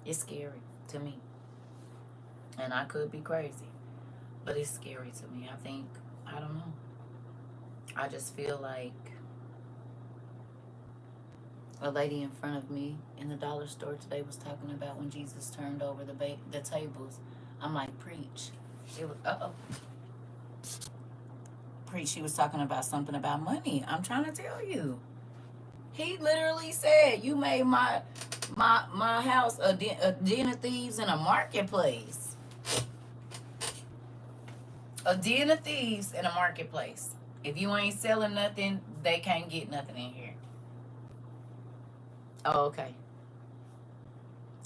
it's scary to me. And I could be crazy. But it's scary to me. I don't know. I just feel like a lady in front of me in the dollar store today was talking about when Jesus turned over the tables. I'm like, preach. It was, preach. She was talking about something about money. I'm trying to tell you. He literally said, you made my house a den of thieves and a marketplace. A den of thieves and a marketplace. If you ain't selling nothing, they can't get nothing in here. Oh, okay.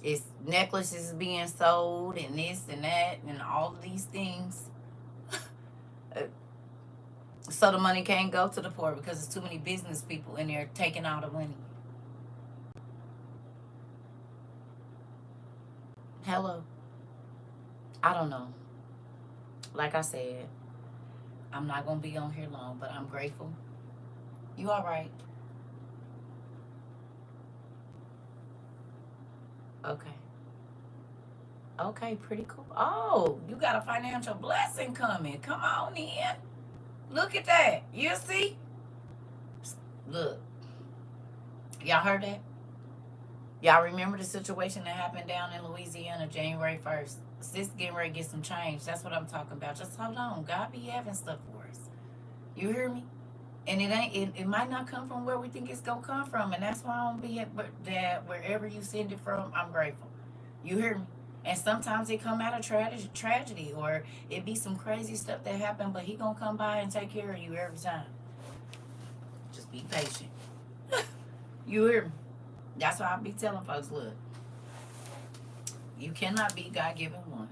It's necklaces being sold and this and that and all of these things. So the money can't go to the poor because there's too many business people in there taking all the money. Hello. I don't know. Like I said, I'm not going to be on here long, but I'm grateful. You all right? Okay. Okay, pretty cool. Oh, you got a financial blessing coming. Come on in. Look at that. You see? Look. Y'all heard that? Y'all remember the situation that happened down in Louisiana January 1st? Sis getting ready to get some change. That's what I'm talking about. Just hold on. God be having stuff for us. You hear me? And it might not come from where we think it's going to come from. And that's why I don't be at that wherever you send it from, I'm grateful. You hear me? And sometimes it come out of tragedy or it be some crazy stuff that happened, but he going to come by and take care of you every time. Just be patient. You hear me? That's why I be telling folks, look, you cannot be God-given, one.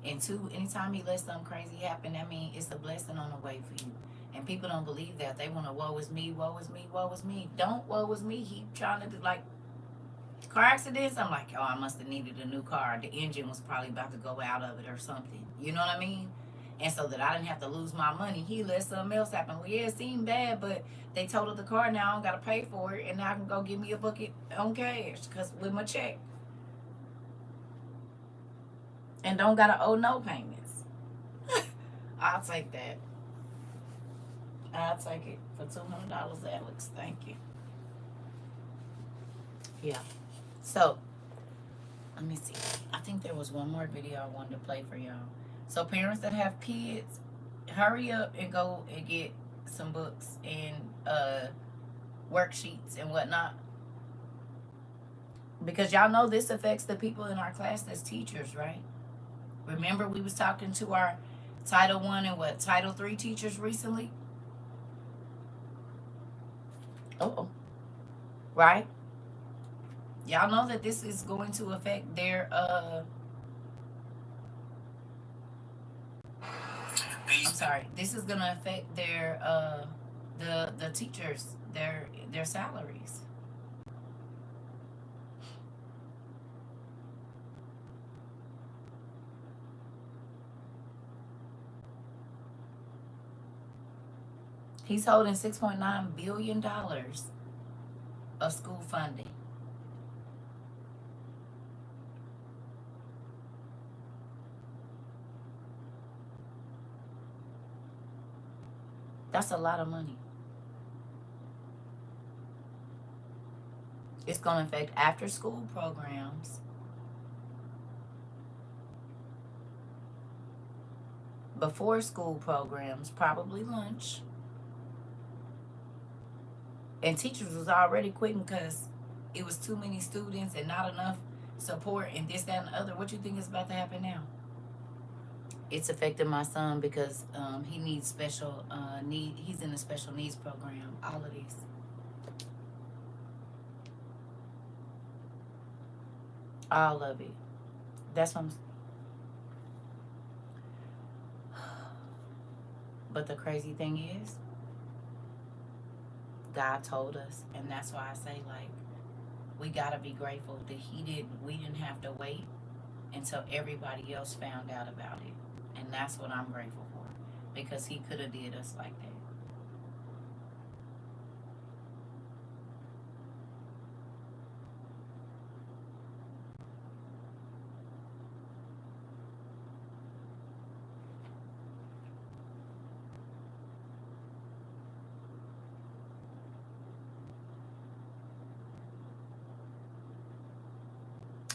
And two, anytime he lets something crazy happen, that means it's a blessing on the way for you. And people don't believe that. They want to, woe is me, woe is me, woe is me. Don't woe is me. He trying to do, like, car accidents. I'm like, oh, I must have needed a new car. The engine was probably about to go out of it or something. You know what I mean? And so that I didn't have to lose my money, he let something else happen. Well, yeah, it seemed bad, but they totaled the car. Now I don't got to pay for it. And now I can go give me a bucket on cash because with my check. And don't got to owe no payments. I'll take that. I'll take it for $200, Alex. Thank you. Yeah. So, let me see. I think there was one more video I wanted to play for y'all. So, parents that have kids, hurry up and go and get some books and worksheets and whatnot. Because y'all know this affects the people in our class as teachers, right? Remember we was talking to our Title I and Title III teachers recently? Oh, right? Y'all know that this is going to affect their I'm sorry. This is gonna affect their the teachers, their salaries. He's holding $6.9 billion of school funding. That's a lot of money. It's gonna affect after school programs, before school programs, probably lunch. And teachers was already quitting because it was too many students and not enough support and this, that, and the other. What you think is about to happen now? It's affecting my son because he needs special need. He's in a special needs program. All of these, all of it. That's what I'm. But the crazy thing is, God told us, and that's why I say like we gotta be grateful that He didn't. We didn't have to wait until everybody else found out about it, and that's what I'm grateful for, because He could have did us like that.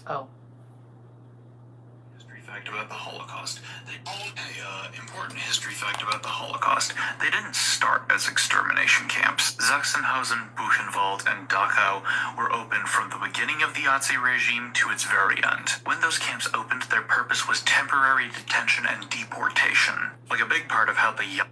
Oh, History fact about the Holocaust. Important history fact about the Holocaust. They didn't start as extermination camps. Sachsenhausen, Buchenwald, and Dachau were open from the beginning of the Nazi regime to its very end. When those camps opened, their purpose was temporary detention and deportation. Like a big part of how the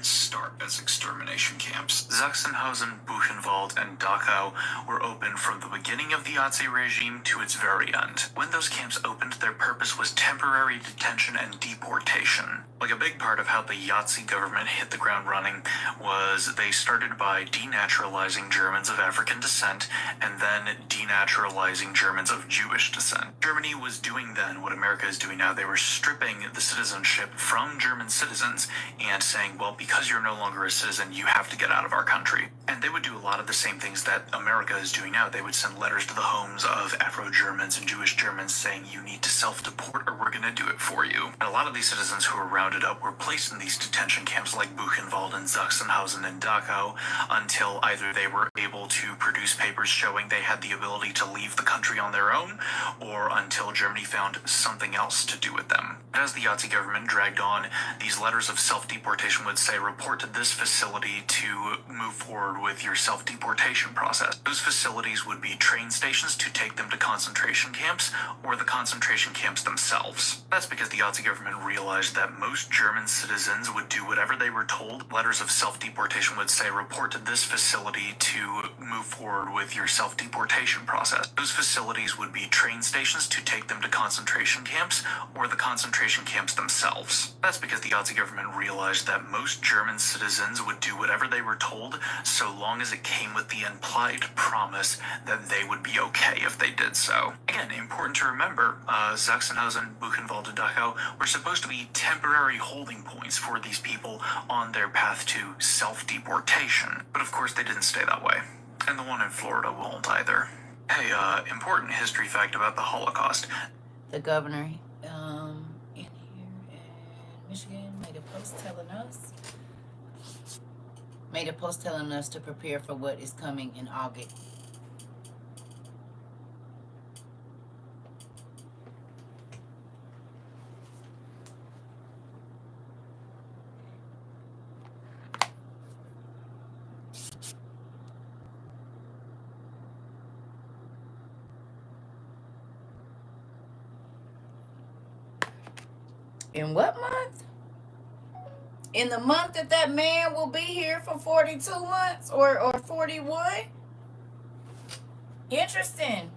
start as extermination camps. Sachsenhausen, Buchenwald, and Dachau were open from the beginning of the Nazi regime to its very end. When those camps opened, their purpose was temporary detention and deportation. Like a big part of how the Yahtzee government hit the ground running was they started by denaturalizing Germans of African descent and then denaturalizing Germans of Jewish descent. Germany was doing then what America is doing now. They were stripping the citizenship from German citizens and saying, well, because you're no longer a citizen, you have to get out of our country. And they would do a lot of the same things that America is doing now. They would send letters to the homes of Afro-Germans and Jewish Germans saying, you need to self-deport or we're going to do it for you. And a lot of these citizens who were rounded up were placed in these detention camps like Buchenwald and Sachsenhausen and Dachau until either they were able to produce papers showing they had the ability to leave the country on their own, or until Germany found something else to do with them. As the Nazi government dragged on, these letters of self-deportation would say, report to this facility to move forward with your self-deportation process. Those facilities would be train stations to take them to concentration camps, or the concentration camps themselves. That's because the Nazi government realized that most German citizens would do whatever they were told. Letters of self-deportation would say, report to this facility to move forward with your self-deportation process. Those facilities would be train stations to take them to concentration camps, or the concentration camps themselves. That's because the Nazi government realized that most German citizens would do whatever they were told, so long as it came with the implied promise that they would be okay if they did so. Again, important to remember, Sachsenhausen, Buchenwald, and Dachau were supposed to be temporary holding points for these people on their path to self-deportation. But of course they didn't stay that way. And the one in Florida won't either. Hey, important history fact about the Holocaust. the governor in here in Michigan made a post telling us to prepare for what is coming in August. In what month? In the month that man will be here for 42 months or 41. Interesting.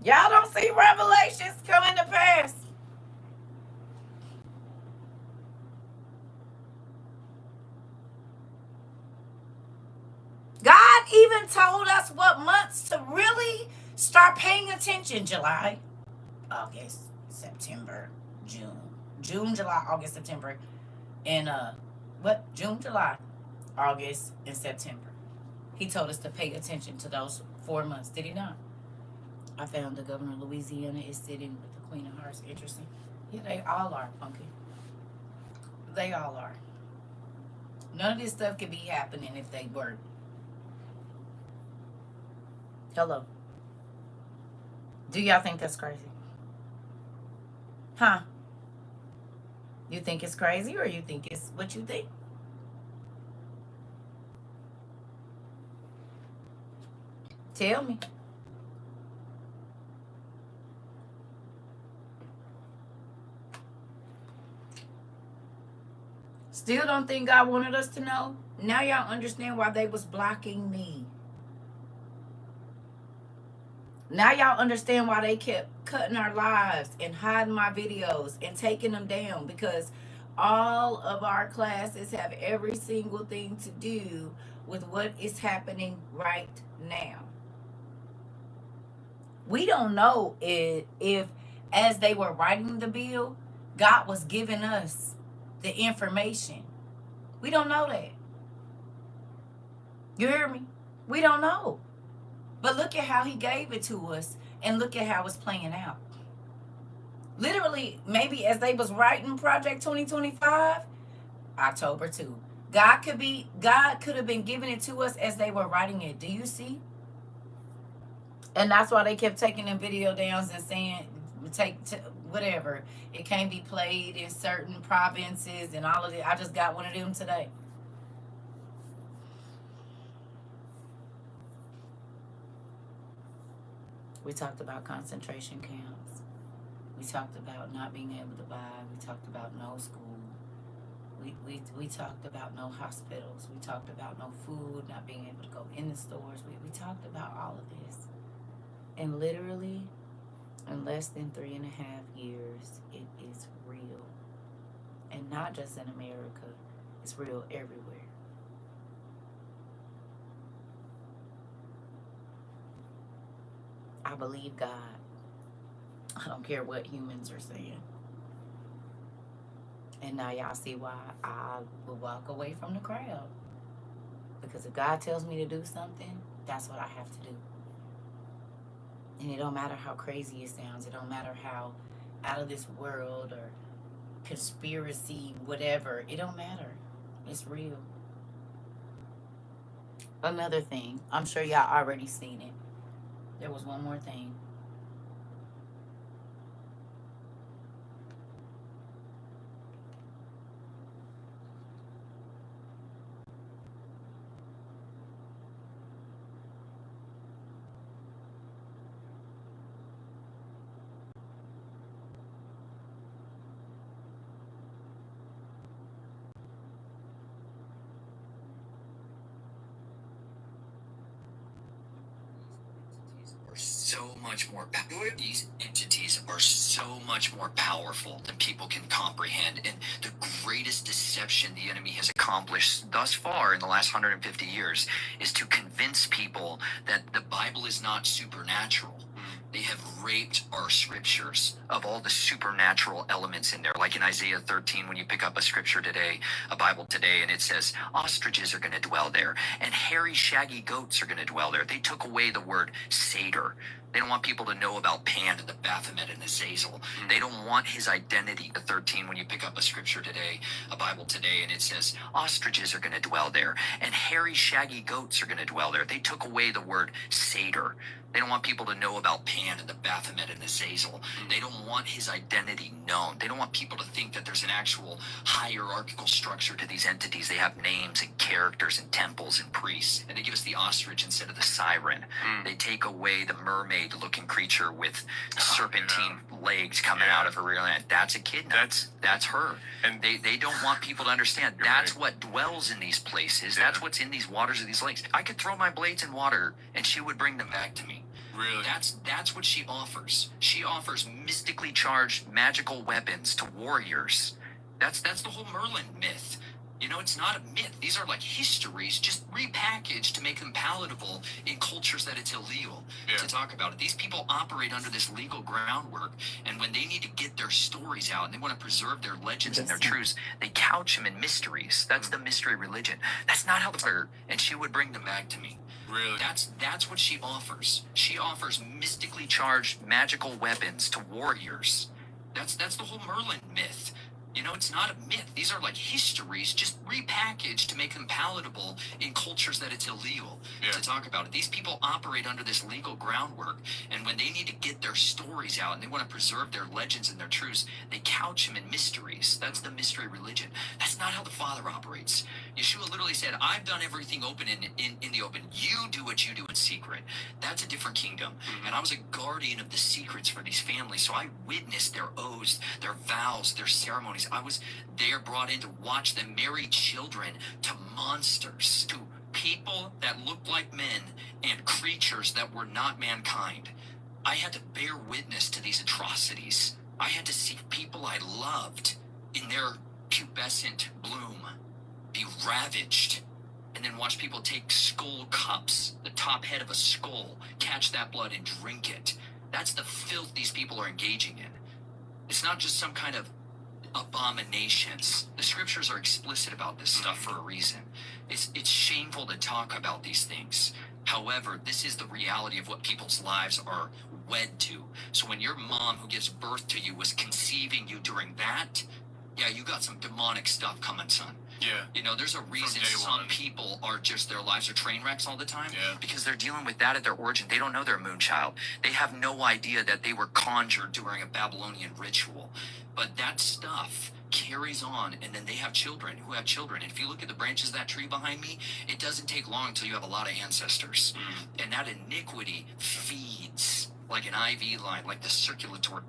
Y'all don't see revelations coming to pass. God even told us what months to really start paying attention. July, August, September, June. June, July, August, September. And June, July, August, and September. He told us to pay attention to those 4 months. Did he not? I found the governor of Louisiana is sitting with the Queen of Hearts. Interesting. Yeah, they all are, Punky. They all are. None of this stuff could be happening if they weren't. Hello. Do y'all think that's crazy? Huh? You think it's crazy or you think it's what you think? Tell me. Still don't think God wanted us to know? Now y'all understand why they was blocking me. Now y'all understand why they kept cutting our lives and hiding my videos and taking them down, because all of our classes have every single thing to do with what is happening right now. We don't know if as they were writing the bill, God was giving us the information. We don't know that. You hear me? We don't know. But look at how he gave it to us, and look at how it's playing out. Literally, maybe as they was writing Project 2025, October 2. God could have been giving it to us as they were writing it. Do you see? And that's why they kept taking them video downs and saying, whatever. It can't be played in certain provinces and all of it. I just got one of them today. We talked about concentration camps. We talked about not being able to buy. We talked about no school. We talked about no hospitals. We talked about no food, not being able to go in the stores. We talked about all of this. And literally, in less than 3.5 years, it is real. And not just in America, it's real everywhere. I believe God. I don't care what humans are saying. And now y'all see why I will walk away from the crowd. Because if God tells me to do something, that's what I have to do. And it don't matter how crazy it sounds. It don't matter how out of this world or conspiracy, whatever. It don't matter. It's real. Another thing. I'm sure y'all already seen it. There was one more thing. So much more. These entities are so much more powerful than people can comprehend. And the greatest deception the enemy has accomplished thus far in the last 150 years is to convince people that the Bible is not supernatural. They have raped our scriptures of all the supernatural elements in there. Like in Isaiah 13, when you pick up a scripture today, a Bible today, and it says ostriches are going to dwell there, and hairy, shaggy goats are going to dwell there. They took away the word satyr. They don't want people to know about Pan and the Baphomet and Azazel. They don't want his identity. The 13, when you pick up a scripture today, a Bible today, and it says ostriches are going to dwell there, and hairy, shaggy goats are going to dwell there. They took away the word satyr. They don't want people to know about Pan and the Baphomet and Azazel. They don't want his identity known. They don't want people to think that there's an actual hierarchical structure to these entities. They have names and characters and temples and priests. And they give us the ostrich instead of the siren. They take away the mermaid-looking creature with serpentine legs coming out of her rear end. That's a kidnap. That's her. And they don't want people to understand. That's what dwells in these places. Yeah. That's what's in these waters of these lakes. I could throw my blades in water and she would bring them back to me. Really? That's what she offers. She offers mystically charged magical weapons to warriors. That's the whole Merlin myth. You know, it's not a myth. These are like histories just repackaged to make them palatable in cultures that it's illegal to talk about it. These people operate under this legal groundwork, and when they need to get their stories out and they want to preserve their legends and their truths, they couch them in mysteries. That's the mystery religion. That's not how and she would bring them back to me. Really? That's what she offers. She offers mystically charged magical weapons to warriors. That's the whole Merlin myth. You know, it's not a myth. These are like histories just repackaged to make them palatable in cultures that it's illegal to talk about it. These people operate under this legal groundwork, and when they need to get their stories out and they want to preserve their legends and their truths, they couch them in mysteries. That's the mystery religion. That's not how the Father operates. Yeshua literally said, I've done everything open in the open. You do what you do in secret. That's a different kingdom. And I was a guardian of the secrets for these families, so I witnessed their oaths, their vows, their ceremonies. I was there brought in to watch them marry children to monsters, to people that looked like men and creatures that were not mankind. I had to bear witness to these atrocities. I had to see people I loved in their pubescent bloom be ravaged, and then watch people take skull cups, the top head of a skull, catch that blood and drink it. That's the filth these people are engaging in. It's not just some kind of abominations. The scriptures are explicit about this stuff for a reason. It's shameful to talk about these things. However, this is the reality of what people's lives are wed to. So when your mom who gives birth to you was conceiving you during that, yeah, you got some demonic stuff coming, son. Yeah. You know, there's a reason some people are just, their lives are train wrecks all the time. Yeah. Because they're dealing with that at their origin. They don't know they're a moon child. They have no idea that they were conjured during a Babylonian ritual. But that stuff carries on, and then they have children who have children. And if you look at the branches of that tree behind me, it doesn't take long until you have a lot of ancestors. And that iniquity feeds like an IV line, like the circulatory.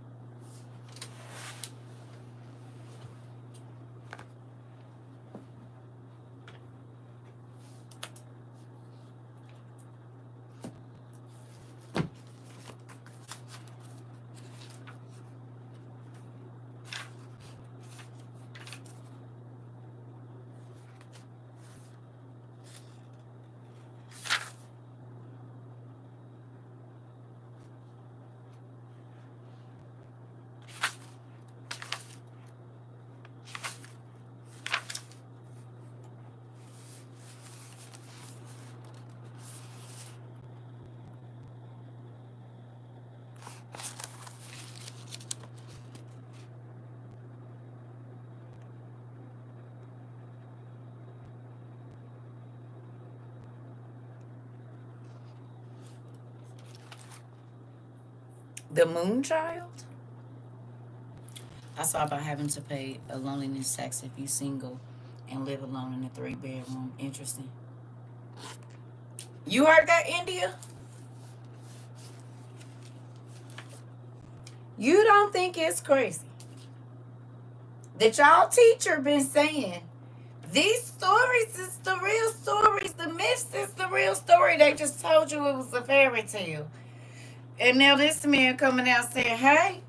The moon child? I saw about having to pay a loneliness tax if you're single and live alone in a 3-bedroom. Interesting. You heard that, India? You don't think it's crazy that y'all teacher been saying these stories is the real stories, the myths is the real story. They just told you it was a fairy tale. And now this man coming out saying, hey,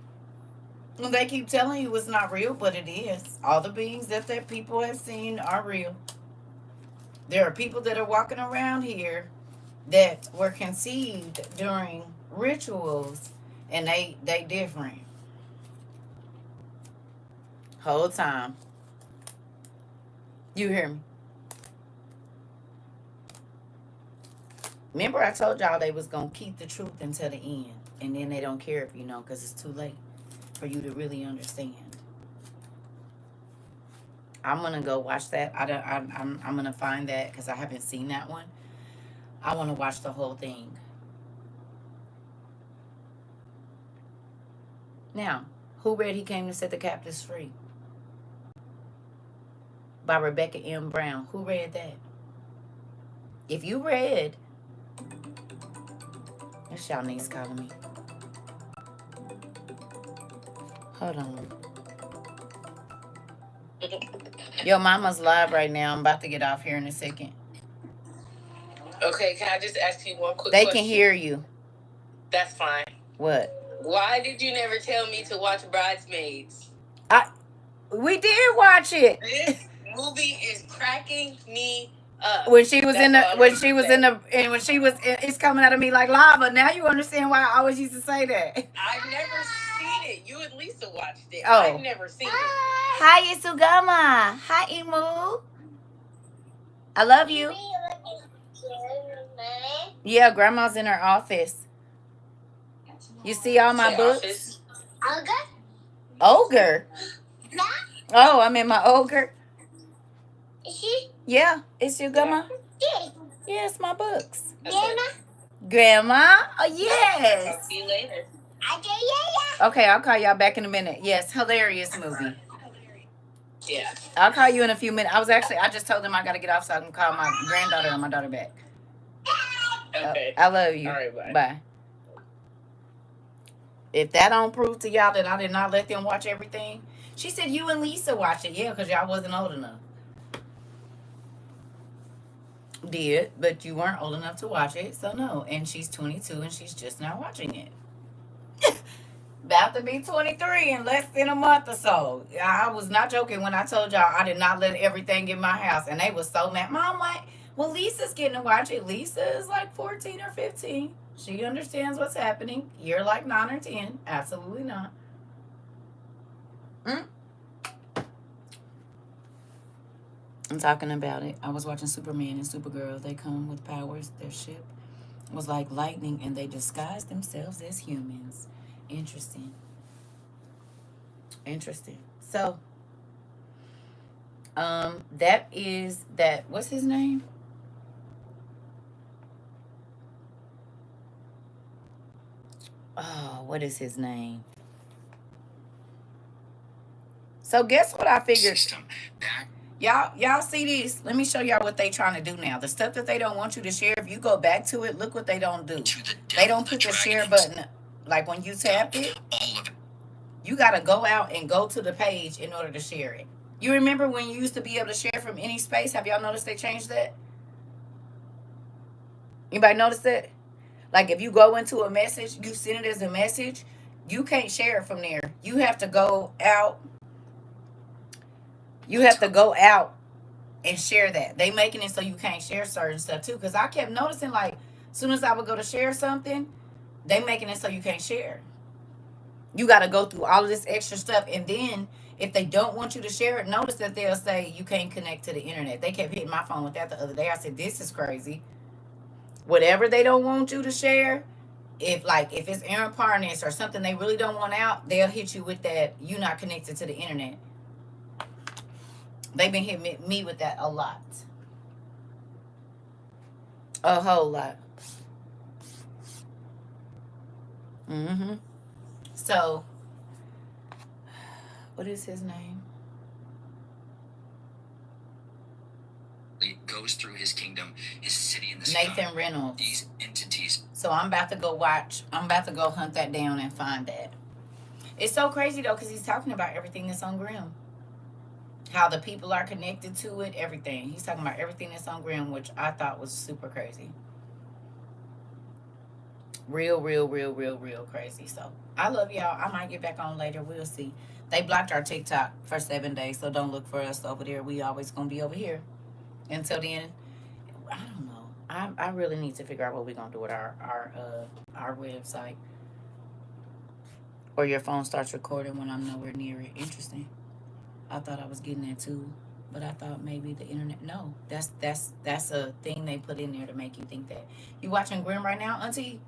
and they keep telling you it's not real, but it is. All the beings that people have seen are real. There are people that are walking around here that were conceived during rituals, and they different. Whole time. You hear me? Remember I told y'all they was going to keep the truth until the end. And then they don't care if you know, because it's too late for you to really understand. I'm going to go watch that. I'm going to find that because I haven't seen that one. I want to watch the whole thing. Now, who read He Came to Set the Captives Free? By Rebecca M. Brown. Who read that? If you read... That's y'all niece calling me. Hold on. Your mama's live right now. I'm about to get off here in a second. Okay, can I just ask you one quick They question? can hear you. That's fine. What? Why did you never tell me to watch Bridesmaids? We did watch it. This movie is cracking me up. When she was That's it's coming out of me like lava. Now you understand why I always used to say that. I've never seen it. You and Lisa watched it. Oh. I've never seen it. Hi, Isugama. Hi, Imu. I love you. Yeah, Grandma's in her office. You see all my books? Ogre? Oh, I'm in my ogre. Yeah, it's your grandma. Yeah, it's my books. Grandma? Oh, yes. Talk to you later. Okay, I'll call y'all back in a minute. Yes, hilarious movie. Yeah. I'll call you in a few minutes. I just told them I got to get off so I can call my granddaughter and my daughter back. Okay. I love you. All right, bye. Bye. If that don't prove to y'all that I did not let them watch everything. She said you and Lisa watched it. Yeah, because y'all wasn't old enough. Did, but you weren't old enough to watch it, so no. And she's 22 and she's just now watching it. About to be 23 in less than a month or so. I was not joking when I told y'all I did not let everything in my house. And they was so mad. Mom, why? Well, Lisa's getting to watch it. Lisa is like 14 or 15. She understands what's happening. You're like 9 or 10. Absolutely not. I'm talking about it. I was watching Superman and Supergirl. They come with powers. Their ship was like lightning, and they disguised themselves as humans. Interesting. So, that is that. What's his name? Oh, what is his name? So guess what I figured. Y'all see this? Let me show y'all what they trying to do now. The stuff that they don't want you to share, if you go back to it, look what they don't do. They don't put the share button. Like when you tap it, you got to go out and go to the page in order to share it. You remember when you used to be able to share from any space? Have y'all noticed they changed that? Anybody notice that? Like if you go into a message, you send it as a message, you can't share it from there. You have to go out. You have to go out and share that. They making it so you can't share certain stuff too. Because I kept noticing, like, as soon as I would go to share something, they making it so you can't share. You got to go through all of this extra stuff. And then if they don't want you to share it, notice that they'll say you can't connect to the internet. They kept hitting my phone with that the other day. I said, this is crazy. Whatever they don't want you to share, if it's Aaron Parnas or something they really don't want out, they'll hit you with that you not connected to the internet. They've been hitting me with that a lot. A whole lot. So, what is his name? It goes through his kingdom, his city in the sky. Nathan Reynolds. These entities. So I'm about to go hunt that down and find that. It's so crazy though, because he's talking about everything that's on Grimm. How the people are connected to it, everything. He's talking about everything that's on Grimm, which I thought was super crazy. Real crazy. So I love y'all. I might get back on later. We'll see. They blocked our TikTok for 7 days, so don't look for us over there. We always gonna be over here. Until then, I don't know. I really need to figure out what we're gonna do with our website. Or your phone starts recording when I'm nowhere near it. Interesting. I thought I was getting that too, but I thought maybe the internet. No, that's a thing they put in there to make you think that. You watching Grimm right now, Auntie?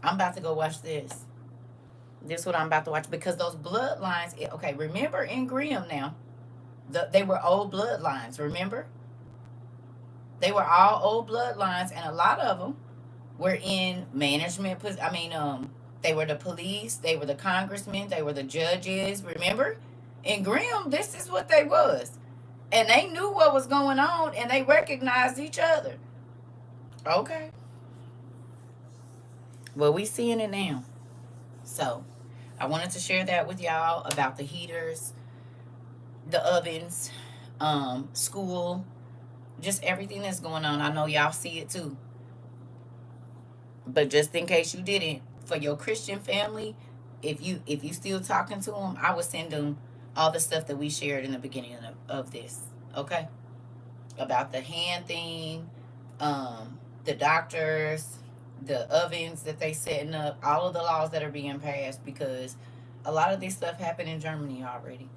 I'm about to go watch this. This is what I'm about to watch because those bloodlines. Okay, remember in Grimm now, they were old bloodlines. Remember, they were all old bloodlines, and a lot of them were in management. They were the police. They were the congressmen. They were the judges. Remember? In Grimm, this is what they was. And they knew what was going on, and they recognized each other. Okay. Well, we seeing it now. So, I wanted to share that with y'all about the heaters, the ovens, school, just everything that's going on. I know y'all see it too. But just in case you didn't, for your Christian family, if you still talking to them, I would send them all the stuff that we shared in the beginning of this. Okay, about the hand thing, the doctors, the ovens that they setting up, all of the laws that are being passed, because a lot of this stuff happened in Germany already.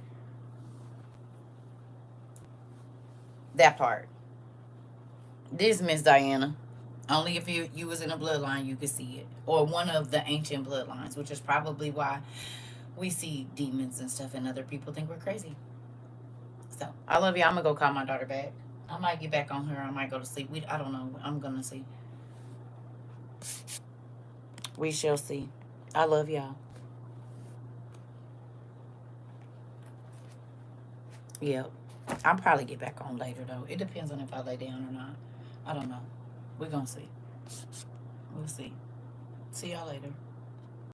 That part. This Miss Diana. Only if you was in a bloodline you could see it, or one of the ancient bloodlines, which is probably why we see demons and stuff, and other people think we're crazy. So I love you. I'm gonna go call my daughter back. I might get back on her. I might go to sleep. I don't know. I'm gonna see. We shall see. I love y'all. Yep. I'll probably get back on later though. It depends on if I lay down or not. I don't know. We're gonna see. We'll see. See y'all later.